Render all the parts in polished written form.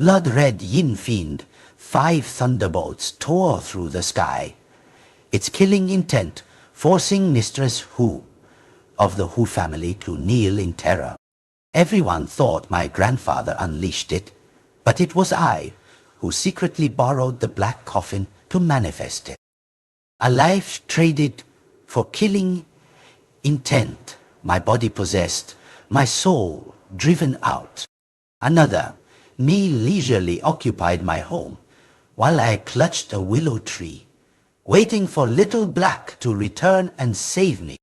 Blood-red Yin-Fiend Five Thunderbolts tore through the sky, its killing intent forcing Mistress Hu of the Hu family to kneel in terror. Everyone thought my grandfather unleashed it, but it was I who secretly borrowed the black coffin to manifest it. A life traded for killing intent, my body possessed, my soul driven out. Another, me leisurely occupied my home, while I clutched a willow tree, waiting for Little Black to return and save me.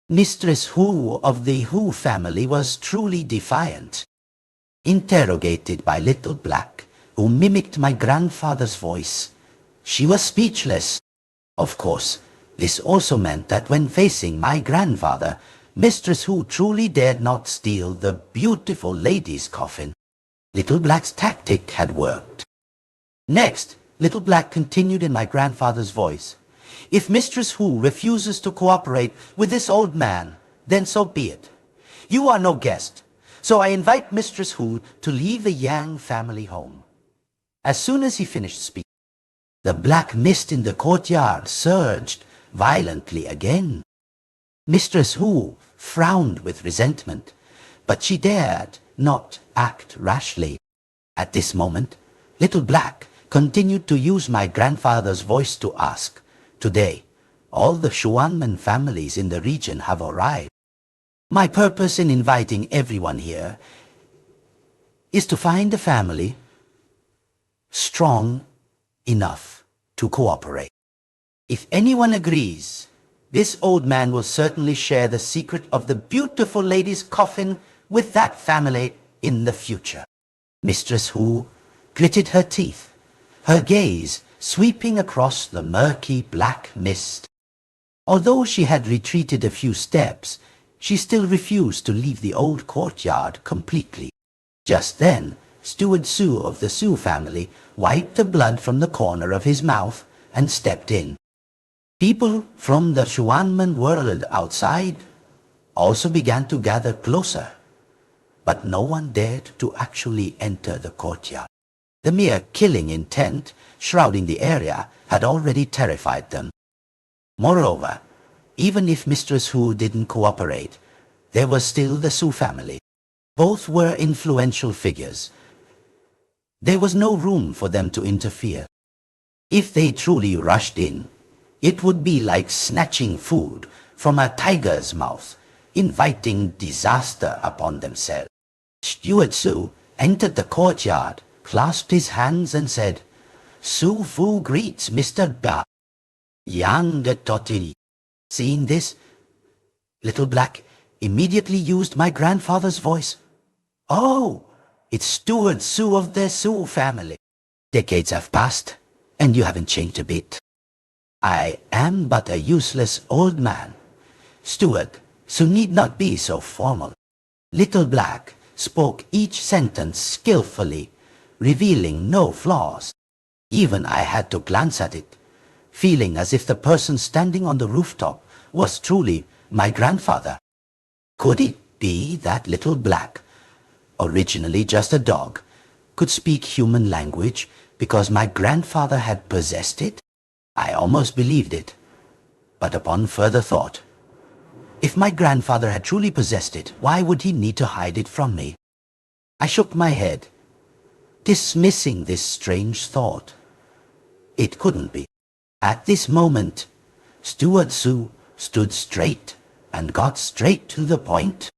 Mistress Hu of the Hu family was truly defiant. Interrogated by Little Black, who mimicked my grandfather's voice, she was speechless. Of course, this also meant that when facing my grandfather, Mistress Hu truly dared not steal the beautiful lady's coffin. Little Black's tactic had worked. Next, Little Black continued in my grandfather's voice. If Mistress Hu refuses to cooperate with this old man, then so be it. You are no guest, so I invite Mistress Hu to leave the Yang family home. As soon as he finished speaking, the black mist in the courtyard surged violently again. Mistress Hu frowned with resentment, but she dared not act rashly. At this moment, Little Black continued to use my grandfather's voice to ask, "Today, all the Xuanmen families in the region have arrived. My purpose in inviting everyone here is to find a family strong enough to cooperate. If anyone agrees, this old man will certainly share the secret of the beautiful lady's coffin with that family in the future." Mistress Hu gritted her teeth, her gaze sweeping across the murky black mist. Although she had retreated a few steps, she still refused to leave the old courtyard completely. Just then, Steward Su of the Su family wiped the blood from the corner of his mouth and stepped in. People from the Xuanmen world outside also began to gather closer, but no one dared to actually enter the courtyard. The mere killing intent shrouding the area had already terrified them. Moreover, even if Mistress Hu didn't cooperate, there was still the Su family. Both were influential figures. There was no room for them to interfere. If they truly rushed in, it would be like snatching food from a tiger's mouth, inviting disaster upon themselves. Steward Su entered the courtyard, clasped his hands and said, "Su Fu greets Mr. Ba." Yang de Totiri. Seeing this, Little Black immediately used my grandfather's voice. "Oh, it's Steward Su of the Su family. Decades have passed, and you haven't changed a bit. I am but a useless old man. Steward, so need not be so formal." Little Black spoke each sentence skillfully, revealing no flaws. Even I had to glance at it, feeling as if the person standing on the rooftop was truly my grandfather. Could it be that Little Black, originally just a dog, could speak human language because my grandfather had possessed it? I almost believed it, but upon further thought, if my grandfather had truly possessed it, why would he need to hide it from me? I shook my head, dismissing this strange thought. It couldn't be. At this moment, Steward Su stood straight and got straight to the point.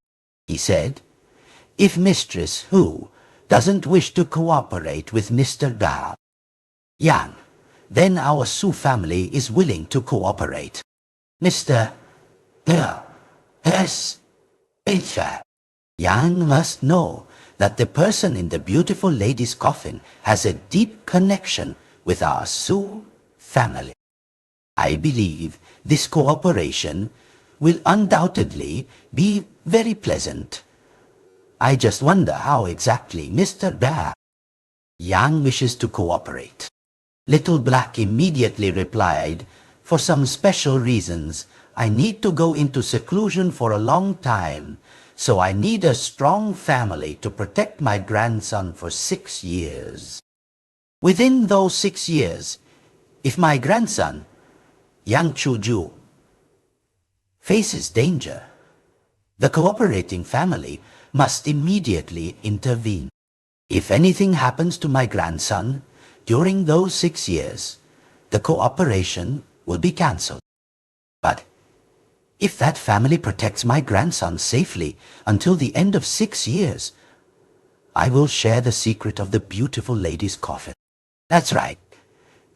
He said, "If Mistress Hu doesn't wish to cooperate with Mr. Ga Yang, then our Su family is willing to cooperate. Mr. Ga S. H. Yang must know that the person in the beautiful lady's coffin has a deep connection with our Su family. I believe this cooperation will undoubtedly be very pleasant. I just wonder how exactly Mr. Ga Yang wishes to cooperate." Little Black immediately replied, "For some special reasons, I need to go into seclusion for a long time, So I need a strong family to protect my grandson for 6 years. Within those 6 years, if my grandson, Yang Chuju, faces danger, the cooperating family must immediately intervene. If anything happens to my grandson during those 6 years, the cooperation will be cancelled. But if that family protects my grandson safely until the end of 6 years, I will share the secret of the beautiful lady's coffin. That's right.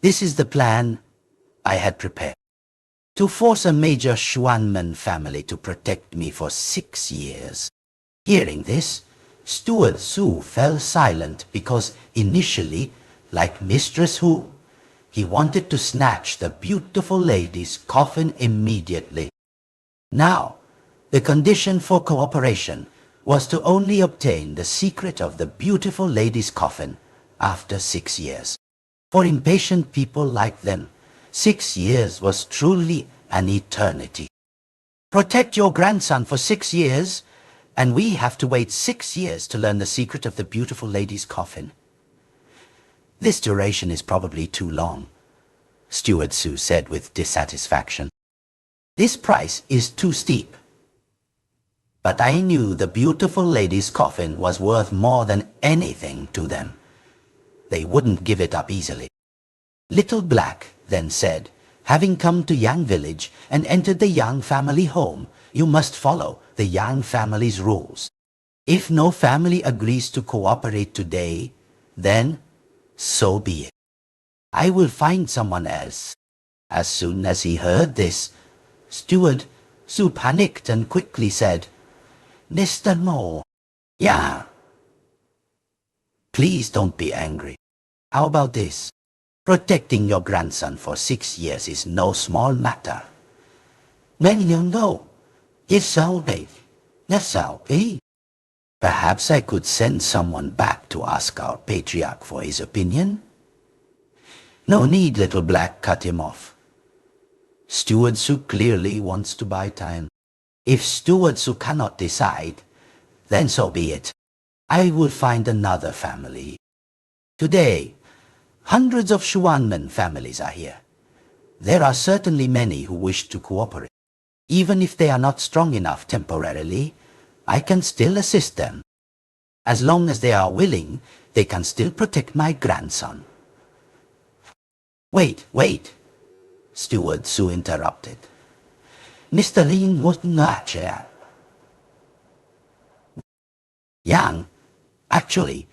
This is the plan I had prepared. To force a major Xuanmen family to protect me for 6 years. Hearing this, Steward Su fell silent because initially, like Mistress Hu, he wanted to snatch the beautiful lady's coffin immediately. Now, the condition for cooperation was to only obtain the secret of the beautiful lady's coffin after 6 years. For impatient people like them, 6 years was truly an eternity. Protect your grandson for 6 years, and we have to wait 6 years to learn the secret of the beautiful lady's coffin. This duration is probably too long, Steward Su said with dissatisfaction. This price is too steep. But I knew the beautiful lady's coffin was worth more than anything to them. They wouldn't give it up easily. Little Black then said, having come to Yang village and entered the Yang family home, you must follow the Yang family's rules. If no family agrees to cooperate today, then so be it. I will find someone else. As soon as he heard this, Steward Su panicked and quickly said, Mr. Mo, yeah. Please don't be angry. How about this? Protecting your grandson for 6 years is no small matter. When you know, it's so big. That's so big. Perhaps I could send someone back to ask our patriarch for his opinion. No need, Little Black cut him off. Steward Su clearly wants to buy time. If Steward Su cannot decide, then so be it. I will find another family. Today, hundreds of Xuanmen families are here. There are certainly many who wish to cooperate. Even if they are not strong enough temporarily, I can still assist them. As long as they are willing, they can still protect my grandson. Wait. Steward Su interrupted. Mr. Lin was not here. Yang, actually,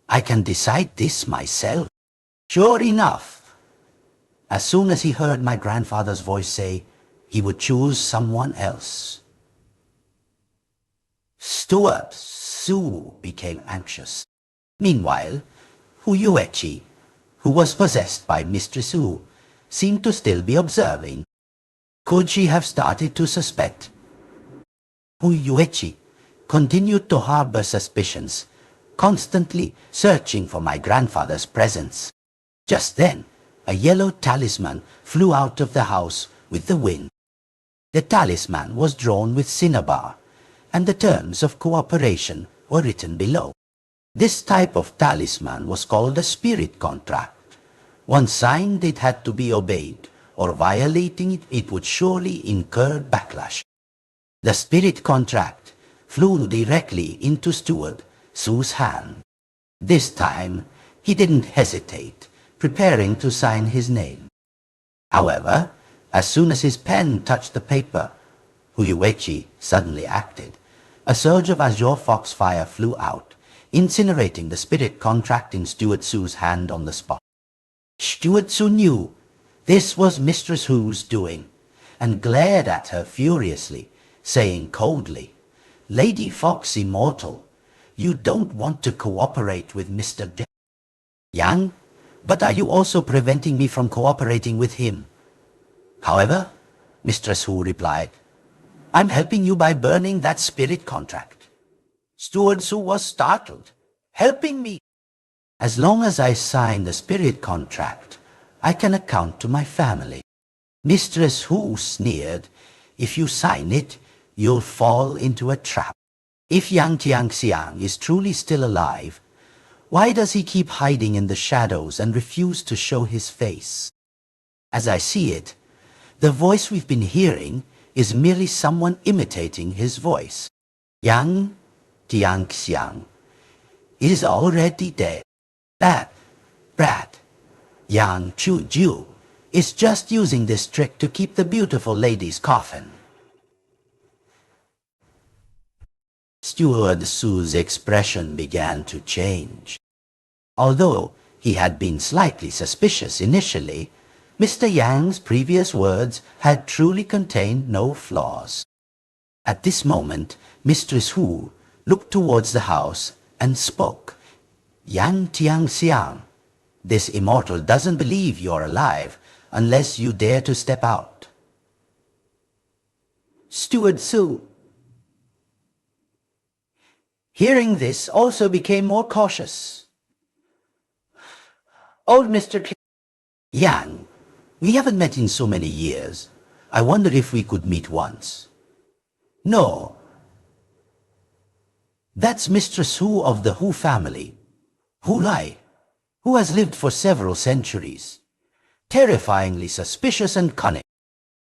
I can decide this myself. Sure enough, as soon as he heard my grandfather's voice say he would choose someone else, Steward Su became anxious. Meanwhile, Hu Yuechi, who was possessed by Mistress Hu, seemed to still be observing. Could she have started to suspect? Hu Yuechi continued to harbor suspicions, constantly searching for my grandfather's presence. Just then, a yellow talisman flew out of the house with the wind. The talisman was drawn with cinnabar, and the terms of cooperation were written below. This type of talisman was called a spirit contract. Once signed, it had to be obeyed, or violating it, it would surely incur backlash. The spirit contract flew directly into Steward Su's hand. This time, he didn't hesitate, preparing to sign his name. However, as soon as his pen touched the paper, Hu Yuechi suddenly acted. A surge of azure foxfire flew out, incinerating the spirit contract in Steward Su's hand on the spot. Steward Su knew this was Mistress Hu's doing, and glared at her furiously, saying coldly, Lady Fox Immortal, you don't want to cooperate with Mr. Yang, but are you also preventing me from cooperating with him? However, Mistress Hu replied, I'm helping you by burning that spirit contract. Steward Su was startled. Helping me? As long as I sign the spirit contract, I can account to my family. Mistress Hu sneered, if you sign it, you'll fall into a trap. If Yang Tianxiang is truly still alive, why does he keep hiding in the shadows and refuse to show his face? As I see it, the voice we've been hearing is merely someone imitating his voice. Yang Tianxiang is already dead. That brat, Yang Chuju, is just using this trick to keep the beautiful lady's coffin. Steward Su's expression began to change. Although he had been slightly suspicious initially, Mr. Yang's previous words had truly contained no flaws. At this moment, Mistress Hu looked towards the house and spoke. Yang Tianxiang, this immortal doesn't believe you're alive unless you dare to step out. Steward Su, hearing this, also became more cautious. Old Mr. Yang, we haven't met in so many years. I wonder if we could meet once. No. That's Mistress Hu of the Hu family. Hu Lai, who has lived for several centuries. Terrifyingly suspicious and cunning.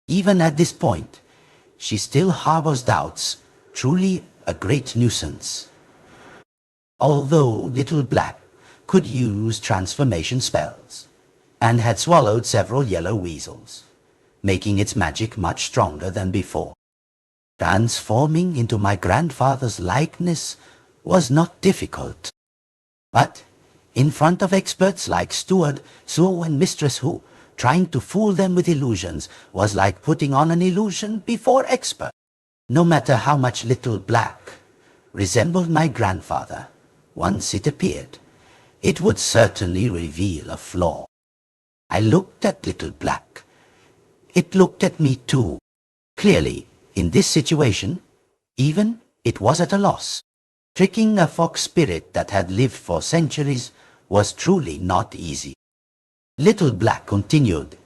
Even at this point, she still harbors doubts. Truly a great nuisance. Although Little Black could use transformation spells, and had swallowed several yellow weasels, making its magic much stronger than before. Transforming into my grandfather's likeness was not difficult. But in front of experts like Steward Su and Mistress Hu, trying to fool them with illusions was like putting on an illusion before expert. No matter how much Little Black resembled my grandfather, once it appeared, it would certainly reveal a flaw. I looked at Little Black. It looked at me too. Clearly, in this situation, even it was at a loss. Tricking a fox spirit that had lived for centuries was truly not easy. Little Black continued,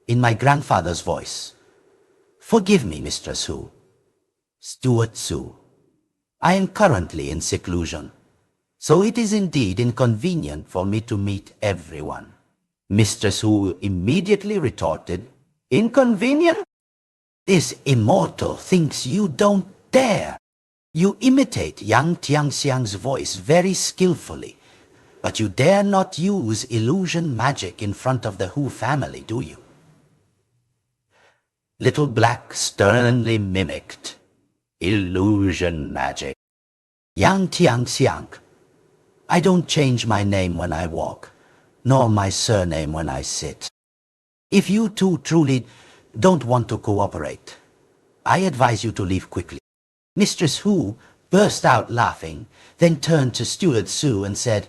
in my grandfather's voice. Forgive me, Mistress Hu. Steward Su. I am currently in seclusion, so it is indeed inconvenient for me to meet everyone. Mistress Hu immediately retorted, Inconvenient? This immortal thinks you don't dare. You imitate Yang Tianxiang's voice very skillfully, but you dare not use illusion magic in front of the Hu family, do you? Little Black sternly mimicked, Illusion magic. Yang Tianxiang, I don't change my name when I walk, nor my surname when I sit. If you two truly don't want to cooperate, I advise you to leave quickly. Mistress Hu burst out laughing, then turned to Steward Su and said,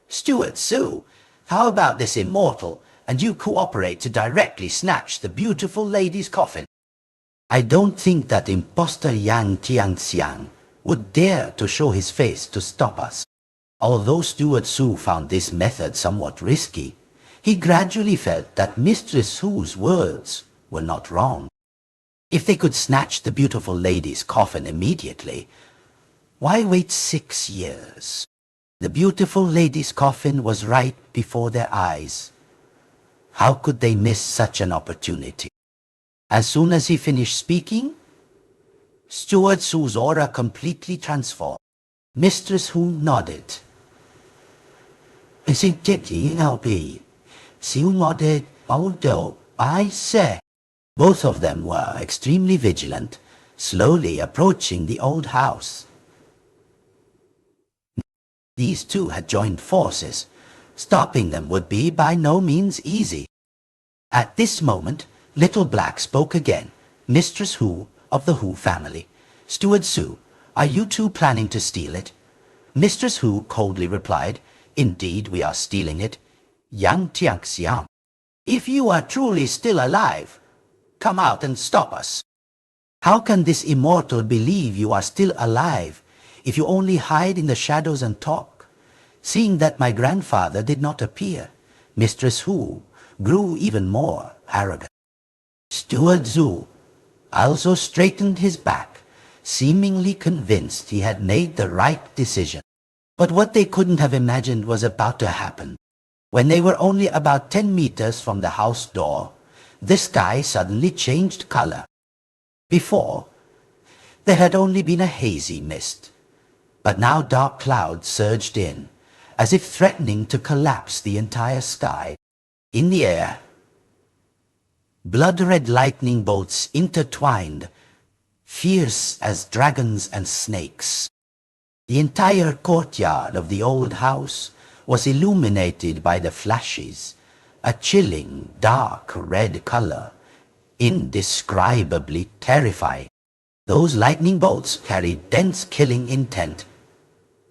Steward Su, how about this immortal and you cooperate to directly snatch the beautiful lady's coffin? I don't think that impostor Yang Tianxiang would dare to show his face to stop us. Although Steward Su found this method somewhat risky, he gradually felt that Mistress Hu's words were not wrong. If they could snatch the beautiful lady's coffin immediately, why wait 6 years? The beautiful lady's coffin was right before their eyes. How could they miss such an opportunity? As soon as he finished speaking, Steward Su's aura completely transformed. Mistress Hu nodded. I say. Both of them were extremely vigilant, slowly approaching the old house. These two had joined forces. Stopping them would be by no means easy. At this moment, Little Black spoke again. Mistress Hu of the Hu family. Steward Su, are you two planning to steal it? Mistress Hu coldly replied, Indeed, we are stealing it. Yang Tianxiang, if you are truly still alive, come out and stop us. How can this immortal believe you are still alive if you only hide in the shadows and talk? Seeing that my grandfather did not appear, Mistress Hu grew even more arrogant. Steward Su also straightened his back, seemingly convinced he had made the right decision. But what they couldn't have imagined was about to happen. When they were only about 10 meters from the house door, the sky suddenly changed color. Before, there had only been a hazy mist, but now dark clouds surged in, as if threatening to collapse the entire sky. In the air, blood-red lightning bolts intertwined, fierce as dragons and snakes. The entire courtyard of the old house was illuminated by the flashes, a chilling, dark red color, indescribably terrifying. Those lightning bolts carried dense killing intent,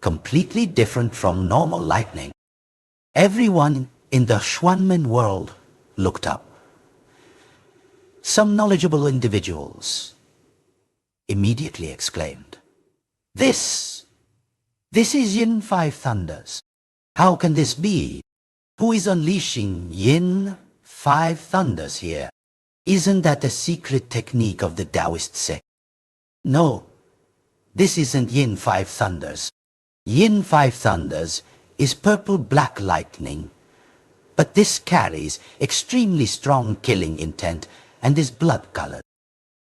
completely different from normal lightning. Everyone in the Xuanmen world looked up. Some knowledgeable individuals immediately exclaimed, This is Yin Five Thunders. How can this be? Who is unleashing Yin Five Thunders here? Isn't that a secret technique of the Taoist sect? No, this isn't Yin Five Thunders. Yin Five Thunders is purple-black lightning, but this carries extremely strong killing intent and is blood-colored.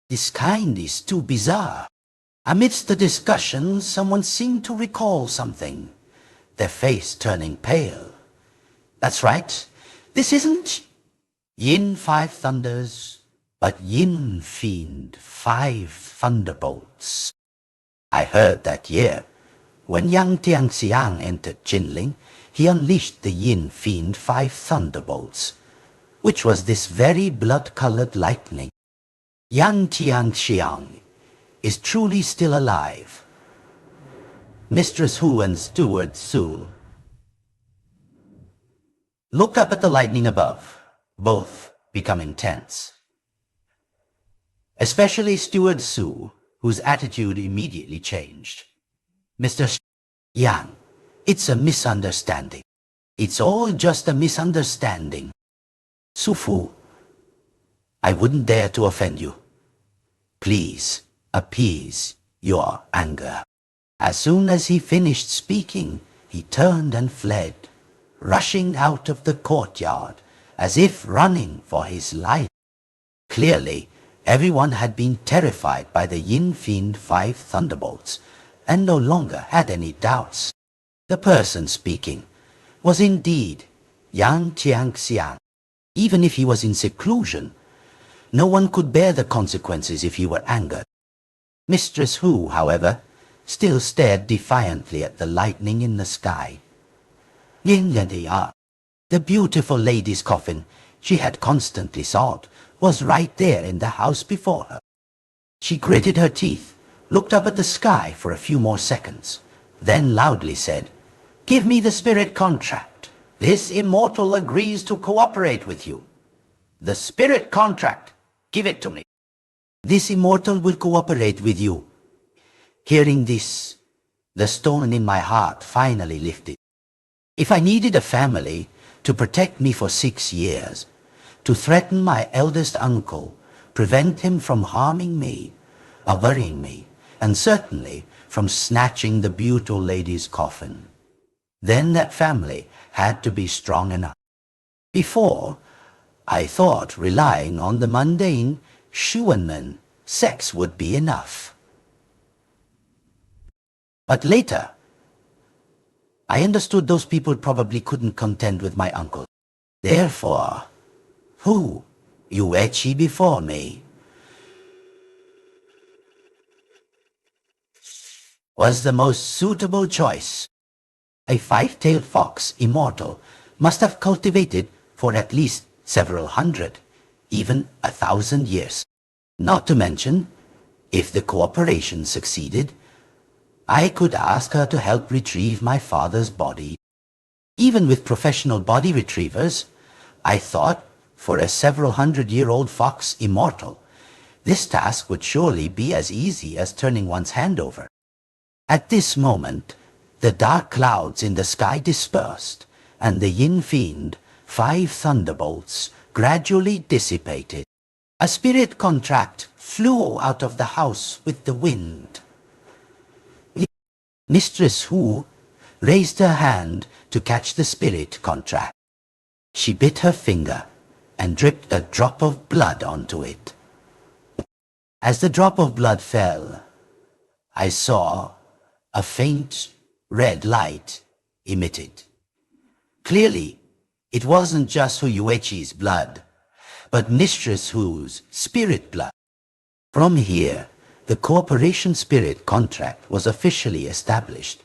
This kind is too bizarre. Amidst the discussion, someone seemed to recall something, their face turning pale. That's right, this isn't Yin Five Thunders, but Yin-Fiend Five Thunderbolts. I heard that year, when Yang Tianxiang entered Jinling, he unleashed the Yin-Fiend Five Thunderbolts, which was this very blood-colored lightning. Yang Tianxiang is truly still alive. Mistress Hu and Steward Su looked up at the lightning above, both becoming tense. Especially Steward Su, whose attitude immediately changed. Mr. Yang, it's a misunderstanding. It's all just a misunderstanding. Su Fu, I wouldn't dare to offend you. Please appease your anger. As soon as he finished speaking, he turned and fled, rushing out of the courtyard as if running for his life. Clearly, everyone had been terrified by the Yin-Fiend Five Thunderbolts and no longer had any doubts. The person speaking was indeed Yang Tianxiang. Even if he was in seclusion, no one could bear the consequences if he were angered. Mistress Hu, however, still stared defiantly at the lightning in the sky. The beautiful lady's coffin she had constantly sought was right there in the house before her. She gritted her teeth, looked up at the sky for a few more seconds, then loudly said, Give me the spirit contract. This immortal agrees to cooperate with you. The spirit contract. Give it to me. This immortal will cooperate with you. Hearing this, the stone in my heart finally lifted. If I needed a family to protect me for 6 years, to threaten my eldest uncle, prevent him from harming me, or worrying me, and certainly from snatching the beautiful lady's coffin, then that family had to be strong enough. Before, I thought relying on the mundane Xuanmen sex would be enough. But later, I understood those people probably couldn't contend with my uncle. Therefore, who, Yuechi before me, was the most suitable choice. A five-tailed fox, immortal, must have cultivated for at least several hundred, even 1,000 years. Not to mention, if the cooperation succeeded, I could ask her to help retrieve my father's body. Even with professional body retrievers, I thought, for a several hundred-year-old fox immortal, this task would surely be as easy as turning one's hand over. At this moment, the dark clouds in the sky dispersed, and the Yin-Fiend Five Thunderbolts gradually dissipated. A spirit contract flew out of the house with the wind. Mistress Hu raised her hand to catch the spirit contract. She bit her finger and dripped a drop of blood onto it. As the drop of blood fell, I saw a faint red light emitted. Clearly, it wasn't just Huyuechi's blood, but Mistress Hu's spirit blood. From here, the cooperation spirit contract was officially established.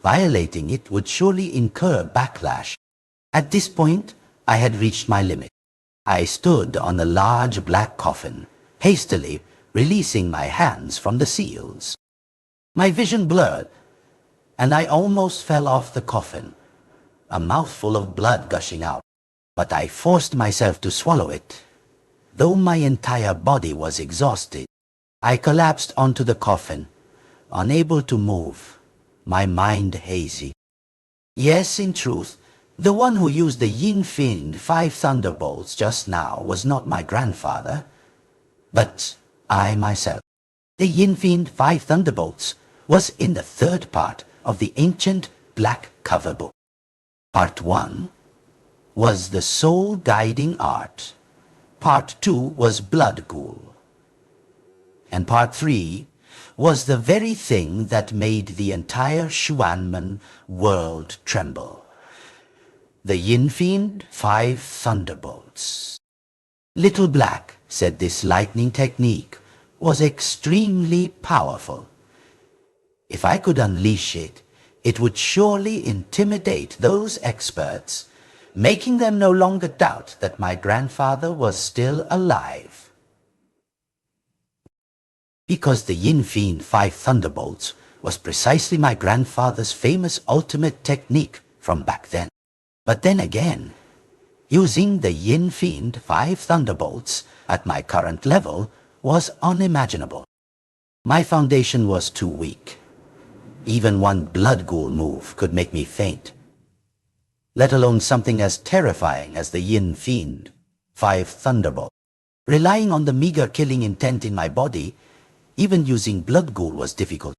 Violating it would surely incur backlash. At this point, I had reached my limit. I stood on a large black coffin, hastily releasing my hands from the seals. My vision blurred, and I almost fell off the coffin, a mouthful of blood gushing out. But I forced myself to swallow it. Though my entire body was exhausted, I collapsed onto the coffin, unable to move, my mind hazy. Yes, in truth, the one who used the Yin-Fiend Five Thunderbolts just now was not my grandfather, but I myself. The Yin-Fiend Five Thunderbolts was in the third part of the ancient black cover book. Part 1 was the soul guiding art. Part 2 was blood ghoul. And Part 3 was the very thing that made the entire Xuanmen world tremble. The Yin-Fiend Five Thunderbolts. Little Black said this lightning technique was extremely powerful. If I could unleash it, it would surely intimidate those experts, making them no longer doubt that my grandfather was still alive. Because the Yin-Fiend Five Thunderbolts was precisely my grandfather's famous ultimate technique from back then. But then again, using the Yin-Fiend Five Thunderbolts at my current level was unimaginable. My foundation was too weak. Even one blood ghoul move could make me faint, let alone something as terrifying as the Yin-Fiend Five Thunderbolts. Relying on the meager killing intent in my body, even using blood ghoul was difficult.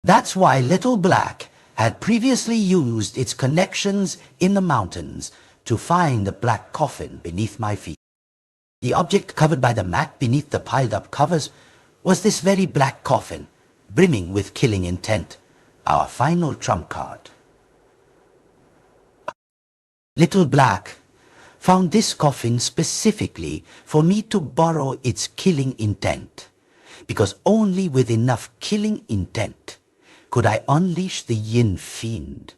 That's why Little Black had previously used its connections in the mountains to find the black coffin beneath my feet. The object covered by the mat beneath the piled-up covers was this very black coffin, brimming with killing intent, our final trump card. Little Black found this coffin specifically for me to borrow its killing intent, because only with enough killing intent could I unleash the Yin-Fiend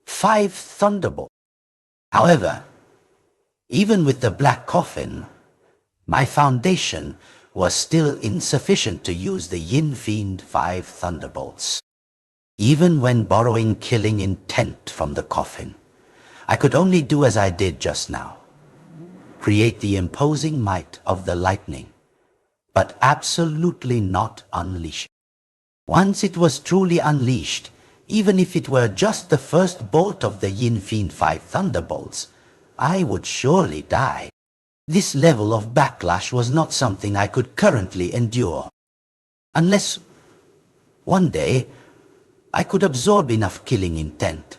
Five Thunderbolts. However, even with the black coffin, my foundation was still insufficient to use the Yin-Fiend Five Thunderbolts. Even when borrowing killing intent from the coffin, I could only do as I did just now, create the imposing might of the lightning, but absolutely not unleash it. Once it was truly unleashed, even if it were just the first bolt of the Yin-Fiend Five Thunderbolts, I would surely die. This level of backlash was not something I could currently endure. Unless one day I could absorb enough killing intent.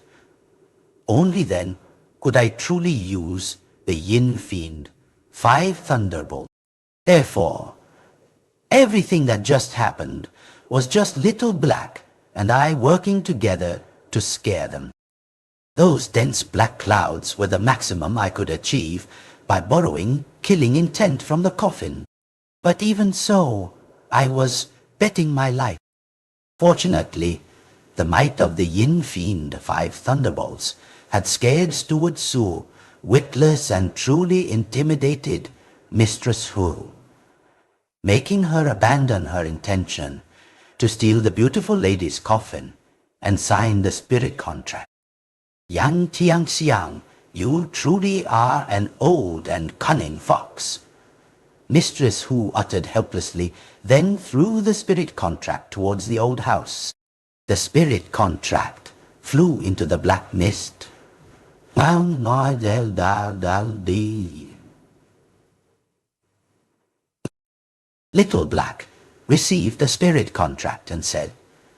Only then could I truly use the Yin-Fiend Five Thunderbolts. Therefore, everything that just happened was just Little Black and I working together to scare them. Those dense black clouds were the maximum I could achieve by borrowing killing intent from the coffin. But even so, I was betting my life. Fortunately, the might of the Yin-Fiend Five Thunderbolts had scared Steward Su, witless and truly intimidated Mistress Hu, making her abandon her intention to steal the beautiful lady's coffin and sign the spirit contract. Yang Tiang Xiang, you truly are an old and cunning fox. Mistress Hu uttered helplessly, then threw the spirit contract towards the old house. The spirit contract flew into the black mist. Little Black received the spirit contract and said,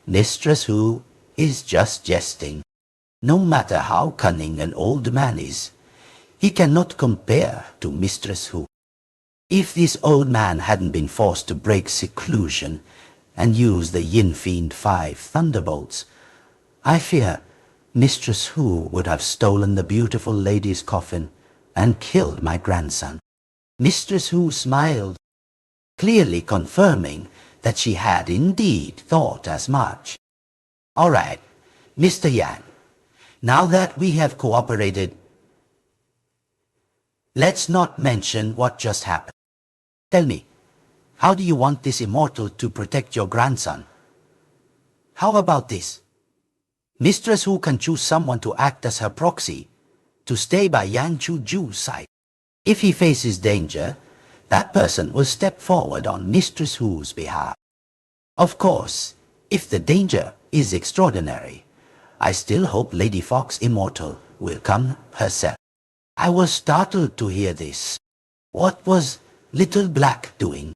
Mistress Hu is just jesting. No matter how cunning an old man is, he cannot compare to Mistress Hu. If this old man hadn't been forced to break seclusion and use the Yin-Fiend Five Thunderbolts, I fear Mistress Hu would have stolen the beautiful lady's coffin and killed my grandson. Mistress Hu smiled, clearly confirming that she had indeed thought as much. All right, Mr. Yan, now that we have cooperated, let's not mention what just happened. Tell me, how do you want this immortal to protect your grandson? How about this? Mistress Hu can choose someone to act as her proxy, to stay by Yang Chu-ju's side. If he faces danger, that person will step forward on Mistress Hu's behalf. Of course, if the danger is extraordinary, I still hope Lady Fox Immortal will come herself. I was startled to hear this. What was Little Black doing?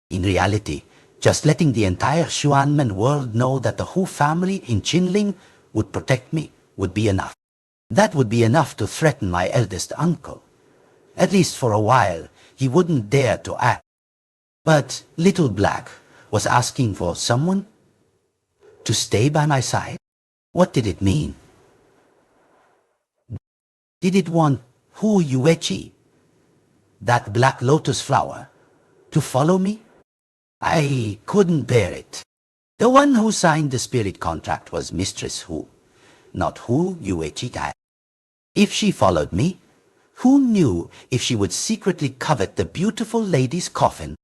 In reality, just letting the entire Xuanmen world know that the Hu family in Qinling would protect me would be enough. That would be enough to threaten my eldest uncle. At least for a while, he wouldn't dare to act. But Little Black was asking for someone to stay by my side? What did it mean? Did it want Hu Yueqi, that black lotus flower, to follow me? I couldn't bear it. The one who signed the spirit contract was Mistress Hu, not Hu Yueqi. If she followed me, who knew if she would secretly covet the beautiful lady's coffin?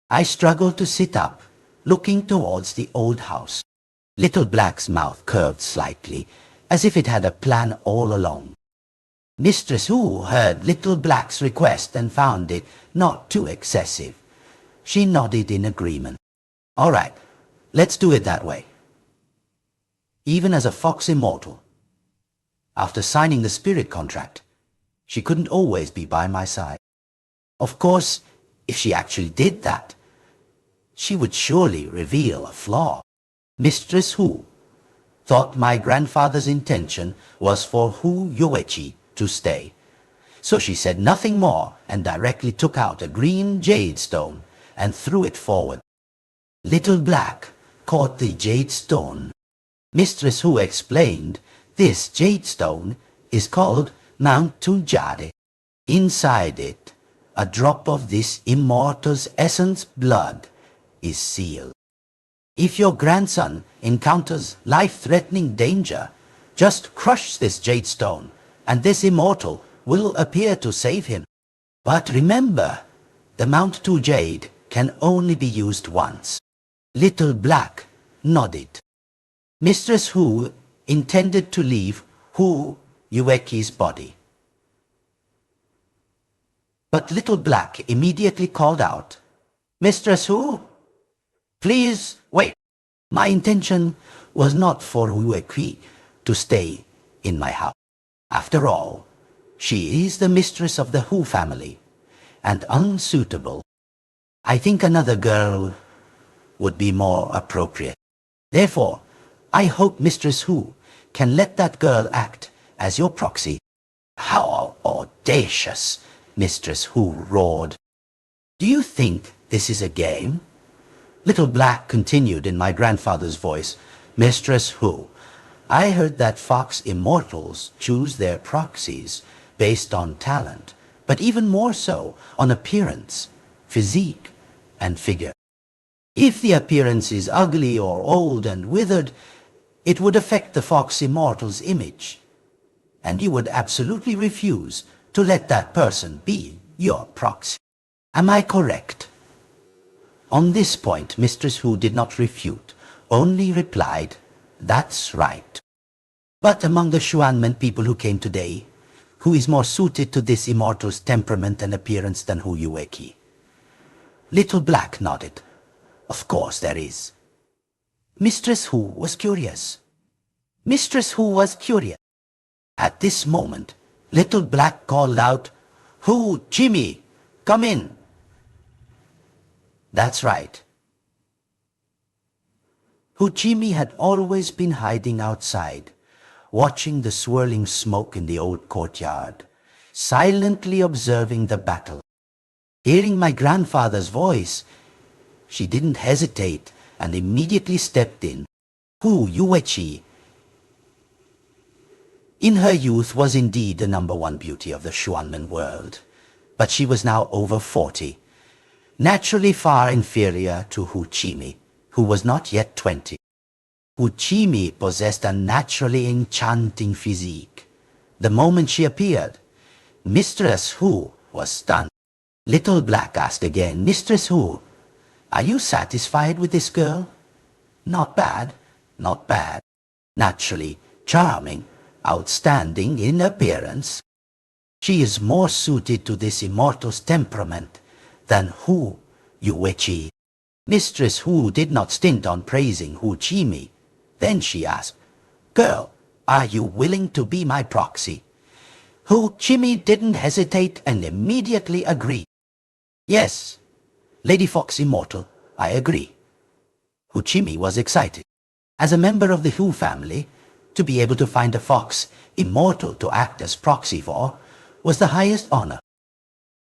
I struggled to sit up, looking towards the old house. Little Black's mouth curved slightly, as if it had a plan all along. Mistress Hu heard Little Black's request and found it not too excessive. She nodded in agreement. All right, let's do it that way. Even as a Fox Immortal, after signing the spirit contract, she couldn't always be by my side. Of course, if she actually did that, she would surely reveal a flaw. Mistress Hu thought my grandfather's intention was for Hu Yueqi to stay. So she said nothing more and directly took out a green jade stone and threw it forward. Little Black caught the jade stone. Mistress Hu explained this jade stone is called Mount Tujade. Inside it, a drop of this immortal's essence blood is sealed. If your grandson encounters life-threatening danger, just crush this jade stone, and this immortal will appear to save him. But remember, the Mount Tujade can only be used once. Little Black nodded. Mistress Hu intended to leave Hu Yueqi's body. But Little Black immediately called out, Mistress Hu, please wait. My intention was not for Hu Yueqi to stay in my house. After all, she is the mistress of the Hu family, and unsuitable. I think another girl would be more appropriate. Therefore, I hope Mistress Hu can let that girl act as your proxy. How audacious, Mistress Hu roared. Do you think this is a game? Little Black continued in my grandfather's voice, Mistress Hu, I heard that Fox Immortals choose their proxies based on talent, but even more so on appearance, physique, and figure. If the appearance is ugly or old and withered, it would affect the Fox Immortal's image, and you would absolutely refuse to let that person be your proxy. Am I correct? On this point, Mistress Hu did not refute, only replied, That's right. But among the Xuanmen people who came today, who is more suited to this immortal's temperament and appearance than Hu Yueqi? Little Black nodded. Of course there is. Mistress Hu was curious. Mistress Hu was curious. At this moment, Little Black called out, Hu Jimmy, come in. That's right. Uchimi had always been hiding outside, watching the swirling smoke in the old courtyard, silently observing the battle. Hearing my grandfather's voice, she didn't hesitate and immediately stepped in. Hu Yuechi, in her youth, was indeed the #1 beauty of the Xuanmen world, but she was now over 40, naturally far inferior to Hu Qimi, who was not yet 20. Hu Qimi possessed a naturally enchanting physique. The moment she appeared, Mistress Hu was stunned. Little Black asked again, "Mistress Hu, are you satisfied with this girl?" "Not bad, not bad. Naturally charming, outstanding in appearance. She is more suited to this immortal's temperament than Hu Yuechi." Mistress Hu did not stint on praising Hu Qimi. Then she asked, "Girl, are you willing to be my proxy?" Hu Qimi didn't hesitate and immediately agreed. "Yes, Lady Fox Immortal, I agree." Hu Qimi was excited. As a member of the Hu family, to be able to find a fox immortal to act as proxy for was the highest honor.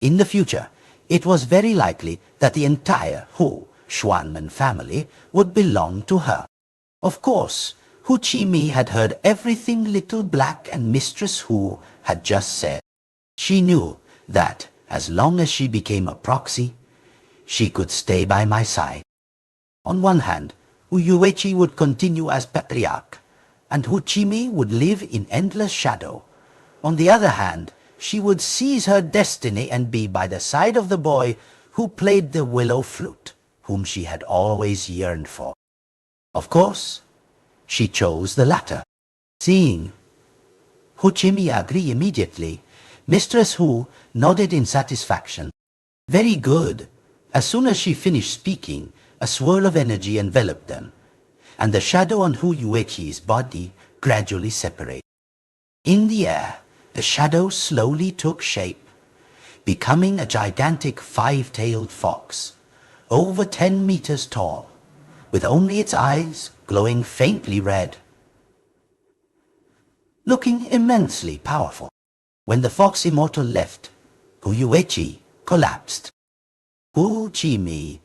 In the future, it was very likely that the entire Hu Xuanmen family would belong to her. Of course, Hu Qimi had heard everything Little Black and Mistress Hu had just said. She knew that as long as she became a proxy, she could stay by my side. On one hand, Hu Yuechi would continue as patriarch, and Hu Qimi would live in endless shadow. On the other hand, she would seize her destiny and be by the side of the boy who played the willow flute, whom she had always yearned for. Of course, she chose the latter. Seeing Hu Qimi agree immediately, Mistress Hu nodded in satisfaction. "Very good." As soon as she finished speaking, a swirl of energy enveloped them, and the shadow on Hu Yuechi's body gradually separated. In the air, the shadow slowly took shape, becoming a gigantic 5-tailed fox, over 10 meters tall, with only its eyes glowing faintly red, looking immensely powerful. When the Fox Immortal left, Hu Yuechi collapsed. Hu Qimi,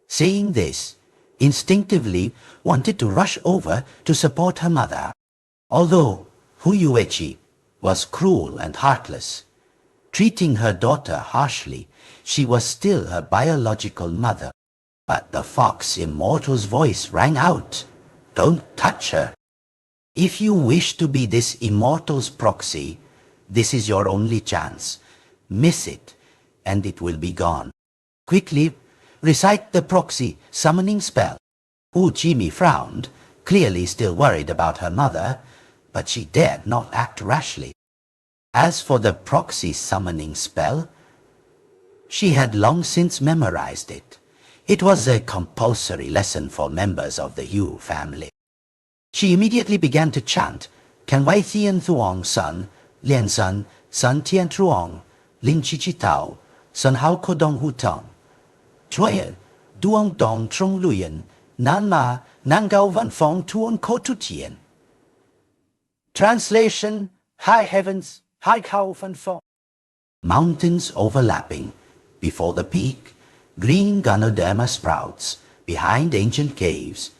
seeing this, instinctively wanted to rush over to support her mother. Although Hu Yuechi was cruel and heartless, treating her daughter harshly, she was still her biological mother. But the Fox Immortal's voice rang out, "Don't touch her. If you wish to be this immortal's proxy, this is your only chance. Miss it, and it will be gone. Quickly recite the proxy summoning spell." Hu Qimi frowned, clearly still worried about her mother, but she dared not act rashly. As for the proxy summoning spell, she had long since memorized it. It was a compulsory lesson for members of the Hu family. She immediately began to chant, "Can Wai Thian Thuong Sun, Lian Sun, Sun Tian Truong, Lin Chi Chi Tao, Sun Hao Kodong Hu Tong, Chuye, Duong Dong Trong Luyen, Nan Ma, Nan Gao Van Fong Tuon Ko Tu Tien." Translation: High heavens, High Gao Van Fong. Mountains overlapping. Before the peak, green Ganoderma sprouts. Behind ancient caves,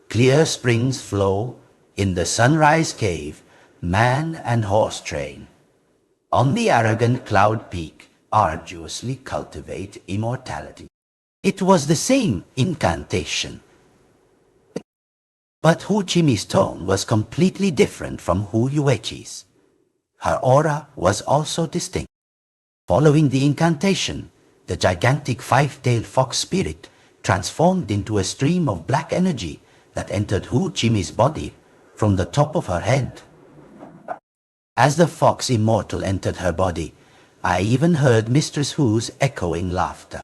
clear springs flow. In the sunrise cave, man and horse train. On the arrogant cloud peak, arduously cultivate immortality. It was the same incantation. But Hu Qimi's tone was completely different from Hu Yuechi's. Her aura was also distinct. Following the incantation, the gigantic 5-tailed fox spirit transformed into a stream of black energy that entered Hu Qimi's body from the top of her head. As the Fox Immortal entered her body, I even heard Mistress Hu's echoing laughter.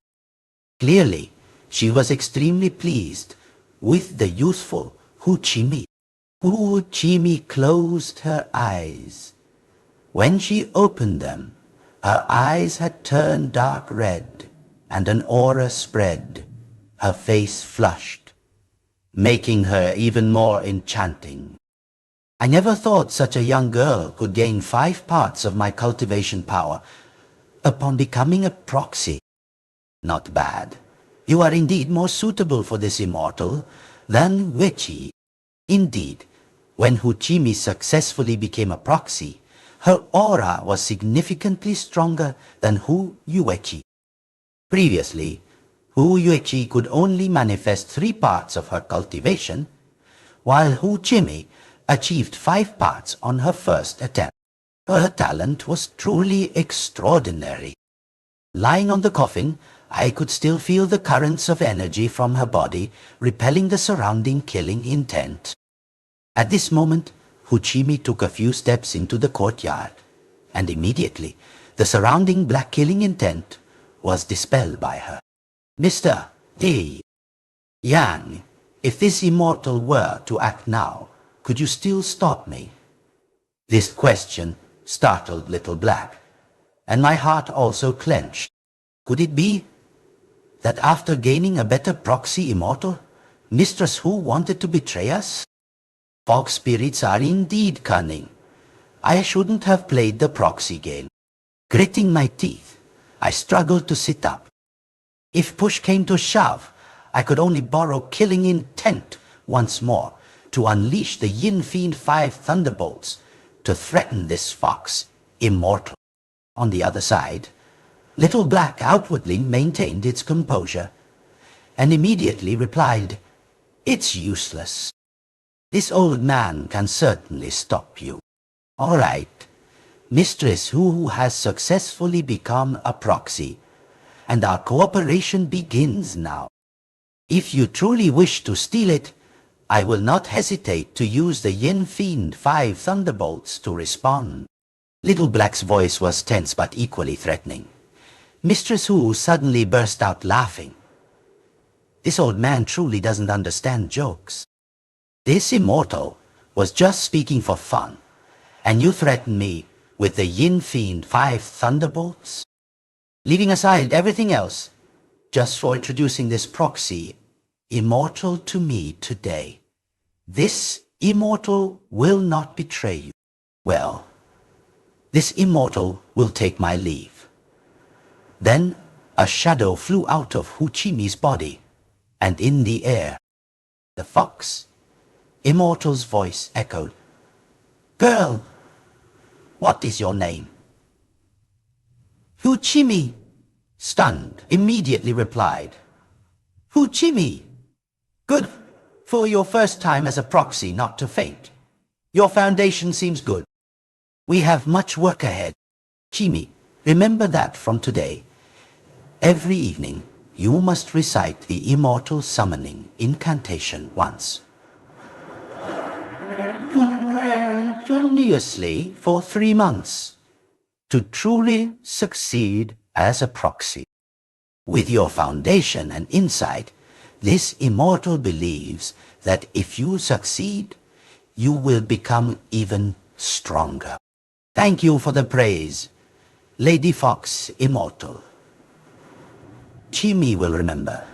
Clearly, she was extremely pleased with the youthful Hu Qimi. Hu Qimi closed her eyes. When she opened them, her eyes had turned dark red, and an aura spread, her face flushed, making her even more enchanting. I never thought such a young girl could gain 5 parts of my cultivation power upon becoming a proxy. Not bad. You are indeed more suitable for this immortal than Wechi. Indeed, when Huchimi successfully became a proxy, her aura was significantly stronger than Hu Yuechi. Previously, Hu Yuechi could only manifest 3 parts of her cultivation, while Hu Chimi achieved 5 parts on her first attempt. Her talent was truly extraordinary. Lying on the coffin, I could still feel the currents of energy from her body repelling the surrounding killing intent. At this moment, Huchimi took a few steps into the courtyard, and immediately the surrounding black killing intent was dispelled by her. Mr. D. Yang, if this immortal were to act now, could you still stop me? This question startled Little Black, and my heart also clenched. Could it be that after gaining a better proxy immortal, Mistress Hu wanted to betray us? Fox spirits are indeed cunning. I shouldn't have played the proxy game. Gritting my teeth, I struggled to sit up. If push came to shove, I could only borrow killing intent once more to unleash the Yin-Fiend Five Thunderbolts to threaten this fox immortal. On the other side, Little Black outwardly maintained its composure and immediately replied, "It's useless. This old man can certainly stop you. All right, Mistress Hu has successfully become a proxy, and our cooperation begins now. If you truly wish to steal it, I will not hesitate to use the Yin-Fiend Five Thunderbolts to respond." Little Black's voice was tense but equally threatening. Mistress Hu suddenly burst out laughing. This old man truly doesn't understand jokes. This immortal was just speaking for fun, and you threaten me with the Yin-Fiend Five Thunderbolts? Leaving aside everything else, just for introducing this proxy immortal to me today. This immortal will not betray you. Well, this immortal will take my leave. Then a shadow flew out of Huchimi's body, and in the air, the fox immortal's voice echoed, "Girl, what is your name?" Huchimi, stunned, immediately replied, "Huchimi, good for your first time as a proxy not to faint. Your foundation seems good. We have much work ahead. Chimi, remember that from today, every evening you must recite the immortal summoning incantation once. Continuously for 3 months, to truly succeed as a proxy. With your foundation and insight, this immortal believes that if you succeed, you will become even stronger. Thank you for the praise, Lady Fox Immortal." Chimi will remember.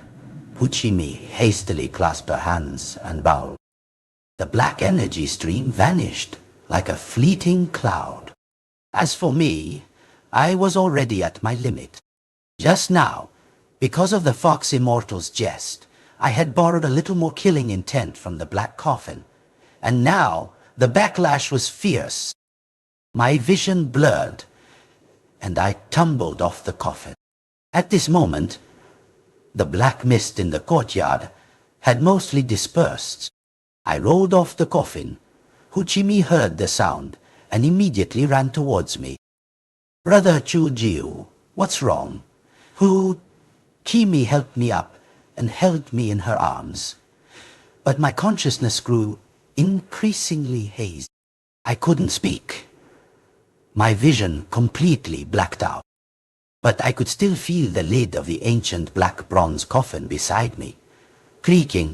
Huchimi hastily clasped her hands and bowed. The black energy stream vanished like a fleeting cloud. As for me, I was already at my limit. Just now, because of the Fox Immortal's jest, I had borrowed a little more killing intent from the black coffin, and now the backlash was fierce. My vision blurred, and I tumbled off the coffin. At this moment, the black mist in the courtyard had mostly dispersed. I rolled off the coffin. Huchimi heard the sound and immediately ran towards me. "Brother Chujiu, what's wrong?" Huchimi helped me up and held me in her arms. But my consciousness grew increasingly hazy. I couldn't speak. My vision completely blacked out. But I could still feel the lid of the ancient black bronze coffin beside me, creaking.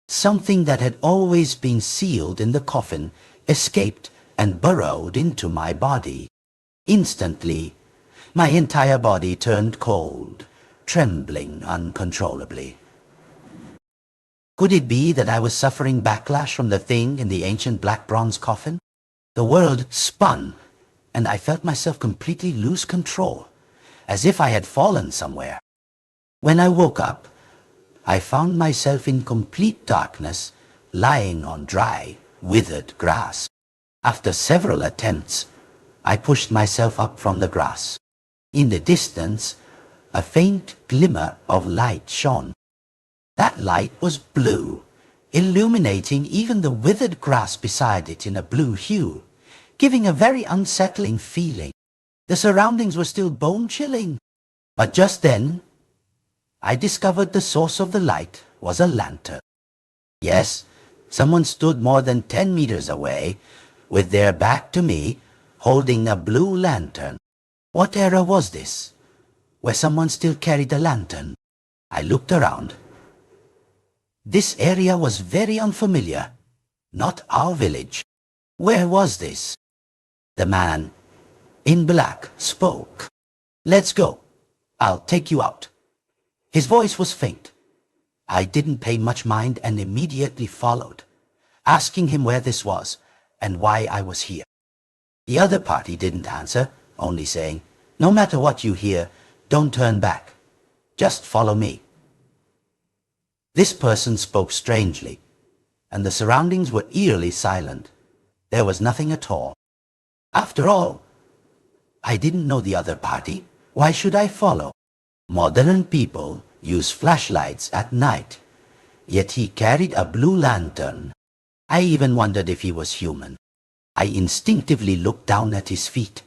Something that had always been sealed in the coffin escaped and burrowed into my body. Instantly, my entire body turned cold, trembling uncontrollably. Could it be that I was suffering backlash from the thing in the ancient black bronze coffin? The world spun, and I felt myself completely lose control, as if I had fallen somewhere. When I woke up, I found myself in complete darkness, lying on dry, withered grass. After several attempts, I pushed myself up from the grass. In the distance, a faint glimmer of light shone. That light was blue, illuminating even the withered grass beside it in a blue hue, giving a very unsettling feeling. The surroundings were still bone-chilling, but just then, I discovered the source of the light was a lantern. Yes, someone stood more than 10 meters away, with their back to me, holding a blue lantern. What era was this, where someone still carried a lantern? I looked around. This area was very unfamiliar. Not our village. Where was this? The man in black spoke. "Let's go. I'll take you out." His voice was faint. I didn't pay much mind and immediately followed, asking him where this was and why I was here. The other party didn't answer, only saying, "No matter what you hear, don't turn back. Just follow me." This person spoke strangely, and the surroundings were eerily silent. There was nothing at all. After all, I didn't know the other party. Why should I follow? Modern people use flashlights at night, yet he carried a blue lantern. I even wondered if he was human. I instinctively looked down at his feet.